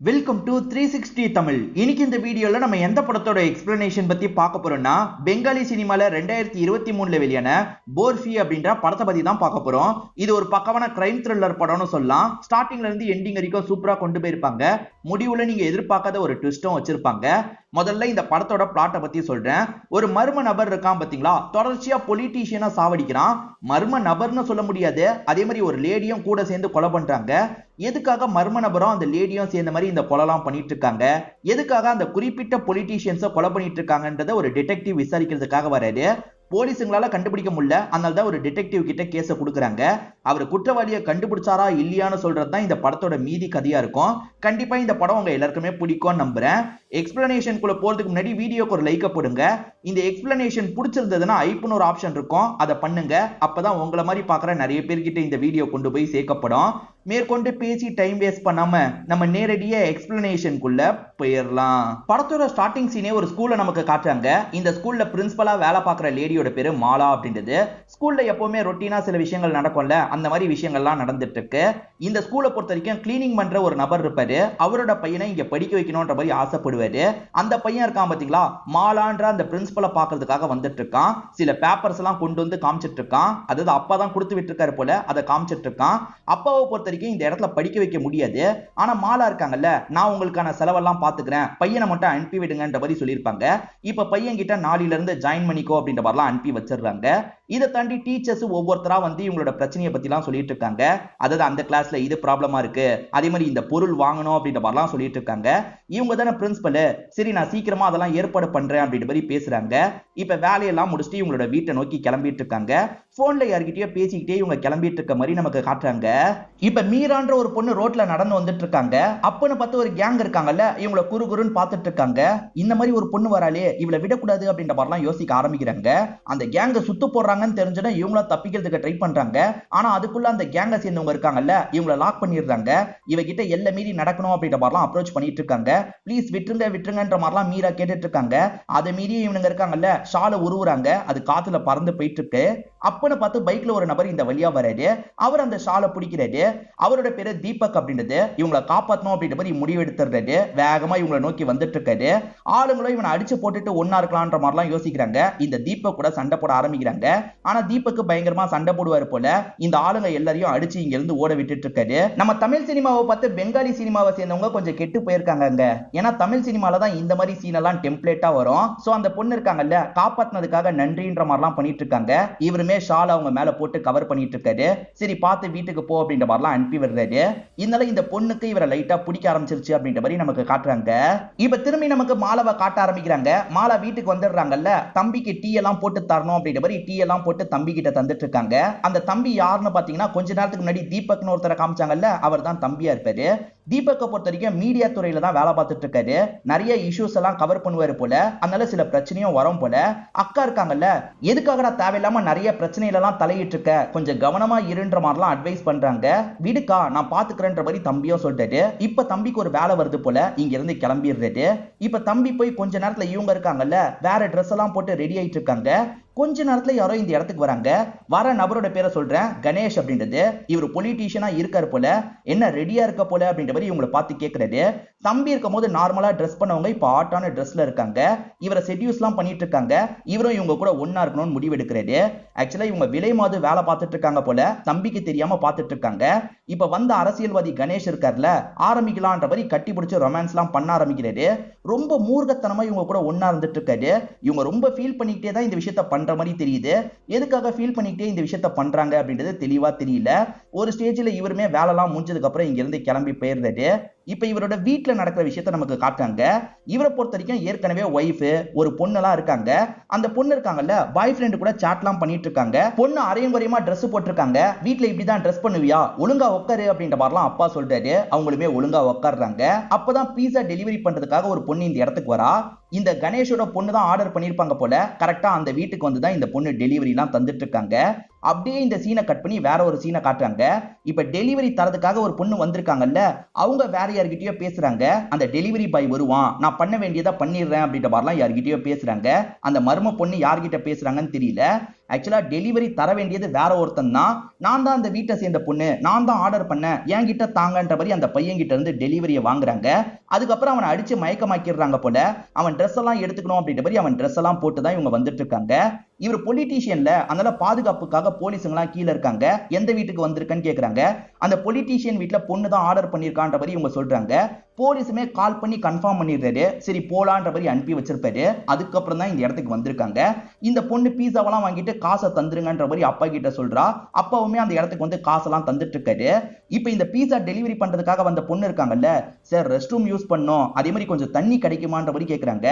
Welcome to 360 Tamil. இன்னைக்கு இந்த வீடியோல நம்ம எந்த படத்தோட எக்ஸ்பிளனேஷன் பத்தி பார்க்க போறோம்னா, பெங்காலி சினிமால 2023ல வெளியான போர்ஃபி அப்படின்ற படத்தை பத்தி தான் பார்க்க போறோம். இது ஒரு பக்கமான கிரைம் த்ரில்லர் படம்னு சொல்லலாம். ஸ்டார்டிங்ல இருந்து எண்டிங் வரைக்கும் சூப்பரா கொண்டு போயிருப்பாங்க. முடிவுல நீங்க எதிர்பார்க்காத ஒரு ட்விஸ்டும் வச்சிருப்பாங்க. முதல்ல இந்த படத்தோட பிளாட்டை பத்தி சொல்றேன். ஒரு மர்ம நபர் இருக்கான் பாத்தீங்களா, தொடர்ச்சியா பொலிட்டீஷியனா சாவடிக்கிறான். மர்ம நபர்னு சொல்ல முடியாது, அதே மாதிரி ஒரு லேடியும் கூட சேர்ந்து கொலை பண்றாங்க. எதுக்காக மர்ம நபரும் அந்த லேடியும் சேர்ந்த மாதிரி இந்த கொலைலாம் பண்ணிட்டு இருக்காங்க, எதுக்காக அந்த குறிப்பிட்ட பொலிட்டீஷியன்ஸை கொலை பண்ணிட்டு இருக்காங்கன்றத ஒரு டிடெக்டிவ் விசாரிக்கிறதுக்காக வராரு. போலீஸுங்களால கண்டுபிடிக்க முடியல, அதனால தான் ஒரு டிடெக்டிவ் கிட்ட கேஸை கொடுக்குறாங்க. அவர் குற்றவாளியை கண்டுபிடிச்சாரா இல்லையான்னு சொல்றது தான் இந்த படத்தோட மீதி கதையா இருக்கும். கண்டிப்பா இந்த படம் உங்க எல்லாருக்குமே பிடிக்கும்னு நம்புறேன். எக்ஸ்பிளனேஷனுக்குள்ள போறதுக்கு முன்னாடி வீடியோக்கு ஒரு லைக் போடுங்க. இந்த எக்ஸ்பிளனேஷன் பிடிச்சிருந்ததுன்னா ஐப்னு ஒரு ஆப்ஷன் இருக்கும், அதை பண்ணுங்க. அப்பதான் உங்களை மாதிரி பாக்குற நிறைய பேர்கிட்ட இந்த வீடியோ கொண்டு போய் சேர்க்கப்படும். மேற்கொண்டு பேசி டைம் வேஸ்ட் பண்ணாம நம்ம நேரடியா எக்ஸ்பிளனேஷனுக்குள்ள போயிடலாம். படத்தோட ஸ்டார்டிங் சீனே ஒரு ஸ்கூல்ல நமக்கு காட்டுறாங்க. இந்த ஸ்கூல்ல பிரின்சிபலா வேலை பார்க்குற லேடியோட பேரு மாலா அப்படின்றது. ஸ்கூல்ல எப்பவுமே ரொட்டீனா சில விஷயங்கள் நடக்கும்ல, அந்த மாதிரி விஷயங்கள்லாம் நடந்துட்டு இருக்கு. இந்த ஸ்கூலை பொறுத்த வரைக்கும் கிளீனிங் பண்ற ஒரு நபர் இருப்பாரு. அவரோட பையனை இங்க படிக்க வைக்கணும்ன்ற மாதிரி ஆசைப்படுவாரு. அந்த பையன் இருக்கான் பாத்தீங்களா, மாலான்ற அந்த பிரின்சிபலை பாக்குறதுக்காக வந்துட்டு இருக்கான். சில பேப்பர்ஸ் எல்லாம் கொண்டு வந்து காமிச்சிட்டு இருக்கான். அதாவது அப்பா தான் கொடுத்து விட்டு இருக்காரு போல, அதை காமிச்சிட்டு இருக்கான். அப்பாவை பொறுத்த வரைக்கும் இந்த இடத்துல படிக்க வைக்க முடியாது. ஆனா மாலா இருக்காங்கல்ல, நான் உங்களுக்கான செலவெல்லாம் பாத்துக்கிறேன், பையனை மட்டும் அனுப்பி விடுங்கன்ற மாதிரி சொல்லியிருப்பாங்க. இப்ப பையன் கிட்ட நாளில இருந்து ஜாயின் பண்ணிக்கோ அப்படின்ற மாதிரிலாம் அனுப்பி வச்சிடுறாங்க. இதை தாண்டி டீச்சர்ஸ் ஒவ்வொருத்தரா வந்து இவங்களோட பிரச்சனையை பத்தி எல்லாம் சொல்லிட்டு இருக்காங்க. அதாவது அந்த கிளாஸ்ல இது ப்ராப்ளமா இருக்கு, அதே மாதிரி இந்த பொருள் வாங்கணும் அப்படின்ற மாதிரிலாம் சொல்லிட்டு இருக்காங்க. இவங்க தானே பிரின்சிபல், சரி நான் சீக்கிரமா அதெல்லாம் ஏற்பாடு பண்றேன் அப்படின்ற மாதிரி பேசுறாங்க. இப்ப வேலையெல்லாம் முடிச்சுட்டு இவங்களோட வீட்டை நோக்கி கிளம்பிட்டு இருக்காங்க. போன்ல யார்கிட்டயோ பேசிக்கிட்டே இவங்க கிளம்பிட்டு இருக்க மாதிரி நமக்கு காட்டுறாங்க. இப்ப மீரான்ற ஒரு பொண்ணு ரோட்ல நடந்து வந்துட்டு இருக்காங்க. அப்பன்னு பார்த்து ஒரு கேங் இருக்காங்கல்ல, இவங்கள குறு குறுன்னு பார்த்துட்டு இருக்காங்க. இந்த மாதிரி ஒரு பொண்ணு வராலே, இவளை விடக்கூடாது அப்படின்ற மாதிரிலாம் யோசிக்க ஆரம்பிக்கிறாங்க. அந்த கேங்க சுத்து போடுறாங்கன்னு தெரிஞ்சதும் இவங்கள தப்பிக்கிறதுக்கு ட்ரை பண்றாங்க. ஆனா அதுக்குள்ள அந்த கேங்க சேர்ந்தவங்க இருக்காங்கல்ல, இவங்கள லாக் பண்ணிடுறாங்க. இவகிட்ட எல்லை மீறி நடக்கணும் அப்படின்ற மாதிரிலாம் அப்ரோச் பண்ணிட்டு இருக்காங்க. ப்ளீஸ் விட்டுருங்க விட்டுருங்கன்ற மாதிரிலாம் மீரா கேட்டுட்டு இருக்காங்க. அதை மீறி இவனுங்க இருக்காங்கல்ல, ஷாலை உருவுறாங்க. அது காத்துல பறந்து போயிட்டு இருக்கு. அப்பன்னு பார்த்து பைக்ல ஒரு நபர் இந்த வழியா வராரு. அவர் அந்த ஷாலை பிடிக்கிறாரு. அவரோட பேரு தீபக் அப்படின்றது. இவங்களை காப்பாற்றணும் அப்படின்ற மாதிரி முடிவு எடுத்துறாரு. வேகமா இவங்களை நோக்கி வந்துட்டு இருக்காரு. ஆளுங்களும் இவனை அடிச்சு போட்டுட்டு ஒன்னா இருக்கலாம்ன்ற மாதிரிலாம் யோசிக்கிறாங்க. இந்த தீபக் கூட சண்டை போட ஆரம்பிக்கிறாங்க. ஆனா தீபக்கு பயங்கரமா சண்டை போடுவாரு போல. இந்த ஆளுங்க எல்லாரையும் அடிச்சு இங்க இருந்து ஓட விட்டுட்டு இருக்காரு. நம்ம தமிழ் சினிமாவை பார்த்து பெங்காலி சினிமாவை சேர்ந்தவங்க கொஞ்சம் கெட்டு போயிருக்காங்க. ஏன்னா தமிழ் சினிமால தான் இந்த மாதிரி சீன் எல்லாம் டெம்ப்ளேட்டா வரும். சோ அந்த பொண்ணு இருக்காங்கல்ல, காப்பாத்தினதுக்காக நன்றின்ற மாதிரிலாம் பண்ணிட்டு இருக்காங்க. இவருமே ஷால் அவங்க மேல போட்டு கவர் பண்ணிட்டு இருக்காரு. சரி பார்த்து வீட்டுக்கு போ அப்படின்ற மாதிரிலாம் அனுப்பி விடுறாரு. இதனால இந்த பொண்ணுக்கு இவரை லைட்டா பிடிக்க ஆரம்பிச்சிருச்சு அப்படின்ற மாதிரி நமக்கு காட்டுறாங்க. இப்ப திரும்பி நமக்கு மாலாவை காட்ட ஆரம்பிக்கிறாங்க. மாலா வீட்டுக்கு வந்துடுறாங்கல்ல, தம்பிக்கு டீ எல்லாம் போட்டு தரணும் அப்படின்ற மாதிரி டீ எல்லாம் போட்டு தம்பி கிட்ட தந்துட்டு இருக்காங்க. அந்த தம்பி யாருன்னு பாத்தீங்கன்னா, கொஞ்ச நேரத்துக்கு முன்னாடி தீபக்னு ஒருத்தரை காமிச்சாங்கல்ல, அவர் தான் தம்பியா இருப்பாரு. தீபக்கை பொறுத்த வரைக்கும் மீடியா துறையில தான் வேலை பார்த்துட்டு இருக்காரு. நிறைய இஷ்யூஸ் எல்லாம் கவர் பண்ணுவாரு போல, அதனால சில பிரச்சனையும் வரும் போல. அக்கா இருக்காங்கல்ல, எதுக்காகடா தேவையில்லாம நிறைய பிரச்சனையில எல்லாம் தலையிட்டு இருக்க, கொஞ்சம் கவனமா இருன்ற மாதிரிலாம் அட்வைஸ் பண்றாங்க. விடுக்கா நான் பாத்துக்கிறேன்ற மாதிரி தம்பியும் சொல்லிட்டாரு. இப்ப தம்பிக்கு ஒரு வேலை வருது போல, இங்க இருந்து கிளம்பிடுறாரு. இப்ப தம்பி போய் கொஞ்ச நேரத்துல இவங்க இருக்காங்கல்ல, வேற ட்ரெஸ் எல்லாம் போட்டு ரெடி ஆயிட்டு இருக்காங்க. கொஞ்ச நேரத்துல யாரோ இந்த இடத்துக்கு வராங்க. வர நபரோட பேரை சொல்றேன், கணேஷ் அப்படின்றது. இவர் பொலிட்டீஷியனா இருக்காரு போல, என்ன ரெடியா இருக்க போல அப்படின்ற மாதிரி இவங்களை பார்த்து கேட்கறாரு. தம்பி இருக்கும் போது நார்மலா ட்ரெஸ் பண்ணவங்க இப்ப ஆட்டான ட்ரெஸ்ல இருக்காங்க. இவரை செடியூஸ் எல்லாம் பண்ணிட்டு இருக்காங்க. இவரும் இவங்க கூட ஒன்னா இருக்கணும்னு முடிவு எடுக்கிறாரு. ஆக்சுவலா இவங்க விலை மாது வேலை பார்த்துட்டு இருக்காங்க போல, தம்பிக்கு தெரியாம பார்த்துட்டு இருக்காங்க. இப்ப வந்த அரசியல்வாதி கணேஷ் இருக்காருல, ஆரம்பிக்கலான்ற மாதிரி கட்டி பிடிச்சு ரொமான்ஸ் எல்லாம் பண்ண ஆரம்பிக்கிறாரு. ரொம்ப மூர்க்கத்தனமா இவங்க கூட ஒன்னா இருந்துட்டு இருக்காரு. இவங்க ரொம்ப ஃபீல் பண்ணிக்கிட்டே தான் இந்த விஷயத்த பண்ற மாதிரி தெரியுது. எதுக்காக ஃபீல் பண்ணிக்கிட்டே இந்த விஷயத்த பண்றாங்க அப்படின்றது தெளிவா தெரியல. ஒரு ஸ்டேஜ்ல இவருமே வேலைலாம் முடிஞ்சதுக்கு அப்புறம் இங்க இருந்து கிளம்பி போயிருந்தாரு. இப்ப இவரோட வீட்டுல நடக்கிற விஷயத்த நமக்கு காட்டுறாங்க. இவரை பொறுத்த வரைக்கும் ஏற்கனவே ஒய்ஃப் ஒரு பொண்ணெல்லாம் இருக்காங்க. அந்த பொண்ணு இருக்காங்கல்ல, பாய் ஃப்ரெண்ட் கூட சாட்லாம் பண்ணிட்டு இருக்காங்க. பொண்ணு அரையும் குறையுமா ட்ரெஸ் போட்டிருக்காங்க. வீட்டுல இப்படிதான் ட்ரெஸ் பண்ணுவியா, ஒழுங்கா உட்காரு அப்படின்ற மாதிரிலாம் அப்பா சொல்றாரு. அவங்களுமே ஒழுங்கா உட்காடுறாங்க. அப்பதான் பீஸா டெலிவரி பண்றதுக்காக ஒரு பொண்ணு இந்த இடத்துக்கு வரா. இந்த கணேஷோட பொண்ணு தான் ஆர்டர் பண்ணிருப்பாங்க போல. கரெக்டா அந்த வீட்டுக்கு வந்து தான் இந்த பொண்ணு டெலிவரி எல்லாம் தந்துட்டு இருக்காங்க. அப்படியே இந்த சீனை கட் பண்ணி வேற ஒரு சீனை காட்டுறாங்க. இப்ப டெலிவரி தரதுக்காக ஒரு பொண்ணு வந்திருக்காங்கல்ல, அவங்க வேற யார்கிட்டயோ பேசுறாங்க. அந்த டெலிவரி பாய் வருவான், நான் பண்ண வேண்டியதா பண்ணிடுறேன் அப்படின்ற மாதிரிலாம் யார்கிட்டயோ பேசுறாங்க. அந்த மர்ம பொண்ணு யார்கிட்ட பேசுறாங்கன்னு தெரியல. ஆக்சுவலா டெலிவரி தர வேண்டியது வேற ஒருத்தன் தான். நான் தான் அந்த வீட்டை சேர்ந்த பொண்ணு, நான் தான் ஆர்டர் பண்ணேன், என்கிட்ட தாங்கன்ற மாதிரி அந்த பையன் கிட்ட இருந்து டெலிவரியை வாங்குறாங்க. அதுக்கப்புறம் அவனை அடிச்சு மயக்கமாக்கிடுறாங்க போல. அவன் ட்ரெஸ் எல்லாம் எடுத்துக்கணும் அப்படின்ற மாதிரி அவன் ட்ரெஸ் எல்லாம் போட்டு தான் இவங்க வந்துட்டு இருக்காங்க. இவர் பொலிட்டீஷியன்ல, அதனால பாதுகாப்புக்காக போலீஸுங்களாம் கீழே இருக்காங்க. எந்த வீட்டுக்கு வந்திருக்கன்னு கேக்குறாங்க. அந்த பொலிட்டீஷியன் வீட்டுல பொண்ணு தான் ஆர்டர் பண்ணிருக்கான்ற மாதிரி இவங்க சொல்றாங்க. போலீஸுமே கால் பண்ணி கன்ஃபார்ம் பண்ணிடுறாரு. சரி போலான்ற மாதிரி அனுப்பி வச்சிருப்பாரு. அதுக்கப்புறம் தான் இந்த இடத்துக்கு வந்திருக்காங்க. இந்த பொண்ணு பீஸாவெல்லாம் வாங்கிட்டு காசை தந்துருங்கன்ற மாதிரி அப்பா கிட்ட சொல்றா. அப்பாவுமே அந்த இடத்துக்கு வந்து காசெல்லாம் தந்துட்டு இருக்காரு. இப்ப இந்த பீஸா டெலிவரி பண்றதுக்காக வந்த பொண்ணு இருக்காங்கல்ல, சார் ரெஸ்ட் ரூம் யூஸ் பண்ணோம், அதே மாதிரி கொஞ்சம் தண்ணி கிடைக்குமான்ற மாதிரி கேக்குறாங்க.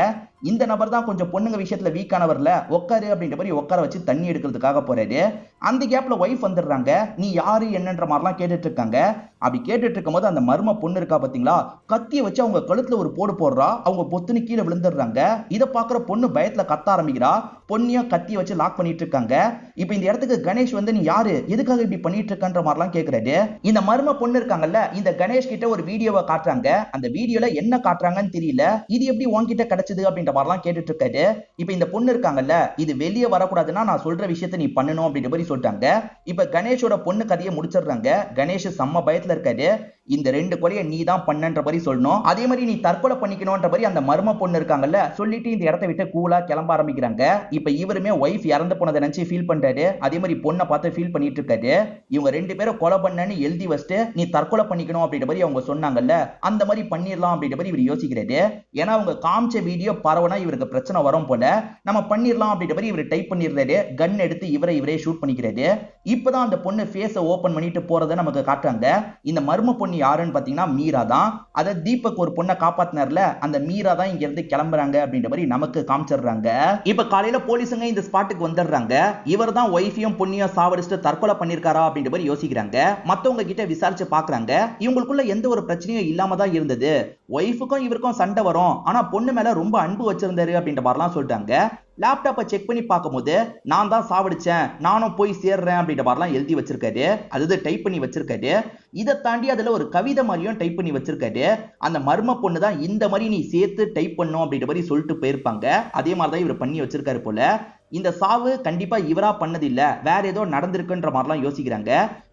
இந்த நபர் தான் கொஞ்சம் பொண்ணுங்க விஷயத்துல வீக்கானவர்ல, உட்காரு அப்படின்ற மாதிரி உட்கார வச்சு தண்ணி எடுக்கிறதுக்காக போறாரு. அந்த கேப்ல ஒய்ஃப் வந்துடுறாங்க. நீ யாரு என்னன்ற மாதிரிலாம் கேட்டுட்டு இருக்காங்க. அப்படி கேட்டுட்டு இருக்கும் போது அந்த மர்ம பொண்ணு இருக்கா பாத்தீங்களா, கத்திய வச்சு அவங்க கழுத்துல ஒரு போடு போடுறா. அவங்க பொத்துன்னு கீழே விழுந்துடுறாங்க. இதை பாக்குற பொண்ணு பயத்துல கத்த ஆரம்பிக்கிறா. பொண்ணையும் கத்திய வச்சு லாக் பண்ணிட்டு இருக்காங்க. இப்ப இந்த இடத்துக்கு கணேஷ் வந்து நீ யாரு, எதுக்காக இப்படி பண்ணிட்டு இருக்கன்ற மாதிரிலாம் கேக்குறாரு. இந்த மர்ம பொண்ணு இருக்காங்கல்ல, இந்த கணேஷ் கிட்ட ஒரு வீடியோவை காட்டுறாங்க. அந்த வீடியோல என்ன காட்டுறாங்கன்னு தெரியல. இது எப்படி உன்கிட்ட கிடைச்சது அப்படின்ற மாதிரிலாம் கேட்டுட்டு இருக்காரு. இப்ப இந்த பொண்ணு இருக்காங்கல்ல, இது வெளியே வரக்கூடாதுன்னா நான் சொல்ற விஷயத்த நீ பண்ணணும் அப்படின்ற மாதிரி சொல்லிட்டாங்க. இப்ப கணேஷோட பொண்ணு கதையை முடிச்சிடுறாங்க. கணேஷ் செம்ம பயத்துல இருக்காரு. இந்த 2 கொலையை நீ தான் பண்ணன்ற மாதிரி சொல்லணும், அதே மாதிரி நீ தற்கொலை பண்ணிக்கணும்ன்ற மாதிரி அந்த மர்ம பொண்ணு இருக்காங்கல்ல சொல்லிட்டு இந்த இடத்தை விட்டு கூலா கிளம்ப ஆரம்பிக்கிறாங்க. இப்ப இவருமே ஒய்ஃப் இறந்து போனதை நினைச்சு ஃபீல் பண்றாரு. அதே மாதிரி பொண்ணை பார்த்து ஃபீல் பண்ணிட்டு இருக்காரு. இவங்க 2 பேரும் கொலை பண்ணன்னு எழுதி வச்சுட்டு நீ தற்கொலை பண்ணிக்கணும் அப்படின்ற மாதிரி அவங்க சொன்னாங்கல்ல, அந்த மாதிரி பண்ணிடலாம் அப்படின்ற மாதிரி இவர் யோசிக்கிறாரு. ஏன்னா அவங்க காமிச்ச வீடியோ பரவனா இவருக்கு பிரச்சனை வரும் போல, நம்ம பண்ணிடலாம் அப்படின்ற மாதிரி இவர் டைப் பண்ணிடுறாரு. கன் எடுத்து இவரே ஷூட் பண்ணிக்கிறாரு. இப்பதான் அந்த பொண்ணு ஃபேஸை ஓபன் பண்ணிட்டு போறதை நமக்கு காட்டுறாங்க. இந்த மர்ம பொண்ணு யாருன்னு பாத்தீங்கன்னா மீரா தான். அத தீபக் ஒரு பொண்ணை காப்பாத்தினார்ல, அந்த மீரா தான் இங்க இருந்து கிளம்புறாங்க அப்படின்ற மாதிரி நமக்கு காமிச்சிடுறாங்க. இப்ப காலையில போலீஸுங்க இந்த ஸ்பாட்டுக்கு வந்துடுறாங்க. இவர் தான் ஒய்ஃபையும் பொண்ணையும் சாவடிச்சுட்டு தற்கொலை பண்ணிருக்காரா அப்படின்ற மாதிரி யோசிக்கிறாங்க. மத்தவங்க கிட்ட விசாரிச்சு பாக்குறாங்க. இவங்களுக்குள்ள எந்த ஒரு பிரச்சனையும் இல்லாம தான் இருந்தது. ஒய்ஃபுக்கும் இவருக்கும் சண்டை வரும், ஆனா பொண்ணு மேல ரொம்ப அன்பு வச்சிருந்தாரு அப்படின்ற மாதிரிலாம் சொல்றாங்க. லேப்டாப்பை செக் பண்ணி பார்க்கும்போது நான் தான் சாவடிச்சேன், நானும் போய் சேர்றேன் அப்படின்ற மாதிரிலாம் எழுதி வச்சிருக்காரு. அதாவது டைப் பண்ணி வச்சிருக்காரு. இதை தாண்டி அதுல ஒரு கவிதை மாதிரியும் டைப் பண்ணி வச்சிருக்காரு. அந்த மர்ம பொண்ணு தான் இந்த மாதிரி நீ சேர்த்து டைப் பண்ணும் அப்படின்ற மாதிரி சொல்லிட்டு போயிருப்பாங்க. அதே மாதிரிதான் இவர் பண்ணி வச்சிருக்காரு போல. இந்த சாவு கண்டிப்பா இவரா பண்ணது இல்ல, வேற ஏதோ நடந்திருக்குன்ற மாதிரிலாம் யோசிக்கிறாங்க.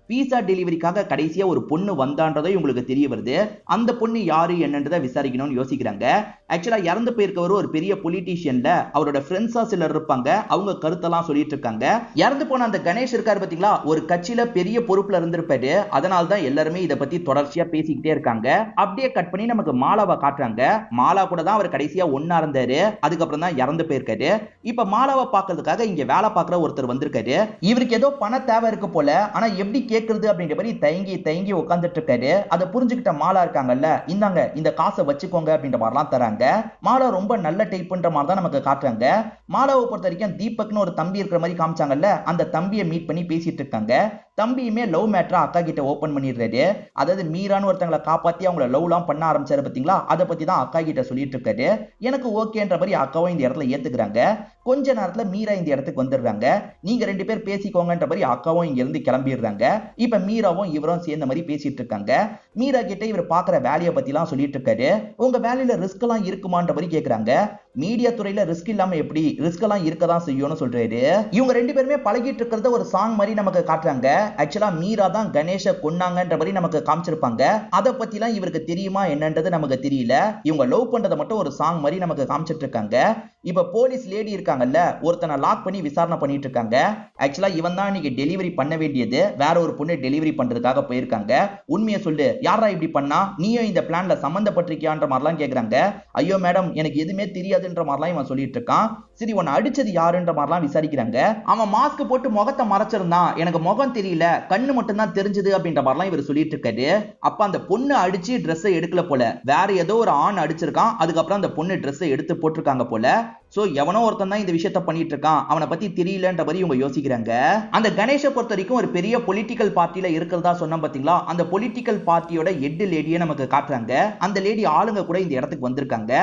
பீஸா டெலிவரிக்காக கடைசியா ஒரு பொண்ணு வந்தான்றதை உங்களுக்கு தெரிய வருது. அந்த பொண்ணு யாரு என்னன்றதை விசாரிக்கணும்னு யோசிக்கிறாங்க. ஆக்சுவலா இறந்து போயிருக்கவர் ஒரு பெரிய பொலிட்டீஷியன்ல அவரோட ஃப்ரெண்ட்ஸா சிலர் இருப்பாங்க. அவங்க கருத்தெல்லாம் சொல்லிட்டு இருக்காங்க. இறந்து போன அந்த கணேஷ் இருக்காரு பாத்தீங்களா, ஒரு கட்சியில பெரிய பொறுப்புல இருந்திருப்பாரு. அதனால தான் எல்லாருமே இதை பத்தி தொடர்ச்சியா பேசிக்கிட்டே இருக்காங்க. அப்படியே கட் பண்ணி நமக்கு மாலாவை காட்டுறாங்க. மாலா கூட தான் அவர் கடைசியா ஒன்னா இருந்தாரு. அதுக்கப்புறம் தான் இறந்து போயிருக்காரு. இப்ப மாலாவை பாக்குறதுக்காக இங்க வேலை பார்க்குற ஒருத்தர் வந்திருக்காரு. இவருக்கு ஏதோ பண தேவை இருக்கு போல, ஆனா எப்படி கேக்குறது அப்படின்ற மாதிரி தயங்கி உட்கார்ந்துட்டு இருக்காரு. அதை புரிஞ்சுக்கிட்ட மாலா இருக்காங்கல்ல, இந்தாங்க இந்த காசை வச்சுக்கோங்க அப்படின்ற மாதிரிலாம் தராங்க. மாலா ரொம்ப நல்ல டைப்ன்ற மாதிரி தான் நமக்கு காட்டுறாங்க. மாலாவை பொறுத்த வரைக்கும் தீபக்னு ஒரு தம்பி இருக்கிற மாதிரி காமிச்சாங்கல்ல, அந்த தம்பியை மீட் பண்ணி பேசிட்டு இருக்காங்க. தம்பியுமே லவ் மேட்டரா அக்கா கிட்ட ஓபன் பண்ணிடுறாரு. அதாவது மீரான்னு ஒருத்தங்களை காப்பாத்தி அவங்கள லவ்லாம் பண்ண ஆரம்பிச்சாரு பாத்தீங்களா, அதை பத்தி தான் அக்கா கிட்ட சொல்லிட்டு இருக்காரு. எனக்கு ஓகேன்ற மாதிரி அக்காவும் இந்த இடத்துல ஏத்துக்கிறாங்க. கொஞ்ச நேரத்துல மீரா இந்த இடத்துக்கு வந்துடுறாங்க. நீங்க 2 பேர் பேசிக்கோங்கன்ற மாதிரி அக்காவும் இங்க இருந்து கிளம்பிடுறாங்க. இப்ப மீராவும் இவரும் சேர்ந்த மாதிரி பேசிட்டு இருக்காங்க. மீரா கிட்ட இவர் பாக்குற வேலையை பத்தி எல்லாம் சொல்லிட்டு இருக்காரு. உங்க வேலையில ரிஸ்க் எல்லாம் இருக்குமான்ற மாதிரி கேக்குறாங்க. மீடியா துறையில ரிஸ்க் இல்லாம எப்படி, ரிஸ்க் எல்லாம் இருக்கதான் செய்யும்னு சொல்றாரு. இவங்க 2 பேருமே பழகிட்டு இருக்கிறத ஒரு சாங் மாதிரி நமக்கு காட்டுறாங்க. ஆக்சுவலா மீரா தான் கணேஷை கொன்னாங்கன்ற மாதிரி நமக்கு காமிச்சிருப்பாங்க. அதை பத்தி எல்லாம் இவருக்கு தெரியுமா என்னன்றது நமக்கு தெரியல. இவங்க லவ் பண்றதை மட்டும் ஒரு சாங் மாதிரி நமக்கு காமிச்சிட்டு இருக்காங்க. இப்ப போலீஸ் லேடி இருக்காங்கல்ல, ஒருத்தனை லாக் பண்ணி விசாரணை பண்ணிட்டு இருக்காங்க. ஆக்சுவலா இவன் தான் இன்னைக்கு டெலிவரி பண்ண வேண்டியது, வேற ஒரு பொண்ணு டெலிவரி பண்றதுக்காக போயிருக்காங்க. உண்மையை சொல்லு, யாரா இப்படி பண்ணா, நீயும் இந்த பிளான்ல சம்பந்தப்பட்டிருக்கியான்ற மாதிரிலாம் கேக்குறாங்க. ஐயோ மேடம் எனக்கு எதுவுமே தெரியாதுன்ற மாதிரிலாம் இவன் சொல்லிட்டு இருக்கான். சரி உன்னை அடிச்சது யாருன்ற மாதிரிலாம் விசாரிக்கிறாங்க. அவன் மாஸ்க் போட்டு முகத்தை மறைச்சிருந்தான், எனக்கு முகம் தெரியல, கண்ணு மட்டும் தான் தெரிஞ்சது அப்படின்ற மாதிரிலாம் இவர் சொல்லிட்டு இருக்காரு. அப்ப அந்த பொண்ணு அடிச்சு ட்ரெஸ்ஸை எடுக்கல போல, வேற ஏதோ ஒரு ஆண் அடிச்சிருக்கான். அதுக்கப்புறம் அந்த பொண்ணு ட்ரெஸ்ஸை எடுத்து போட்டிருக்காங்க போல. சோ எவனோ ஒருத்தன் தான் இந்த விஷயத்த பண்ணிட்டு இருக்கான், அவனை பத்தி தெரியலன்ற மாதிரி இவங்க யோசிக்கிறாங்க. அந்த கணேஷை பொறுத்த வரைக்கும் ஒரு பெரிய பொலிட்டிக்கல் பார்ட்டியில இருக்கிறதா சொன்ன பாத்தீங்களா, அந்த பொலிட்டிக்கல் பார்ட்டியோட ஹெட் லேடியை நமக்கு காட்டுறாங்க. அந்த லேடி ஆளுங்க கூட இந்த இடத்துக்கு வந்திருக்காங்க.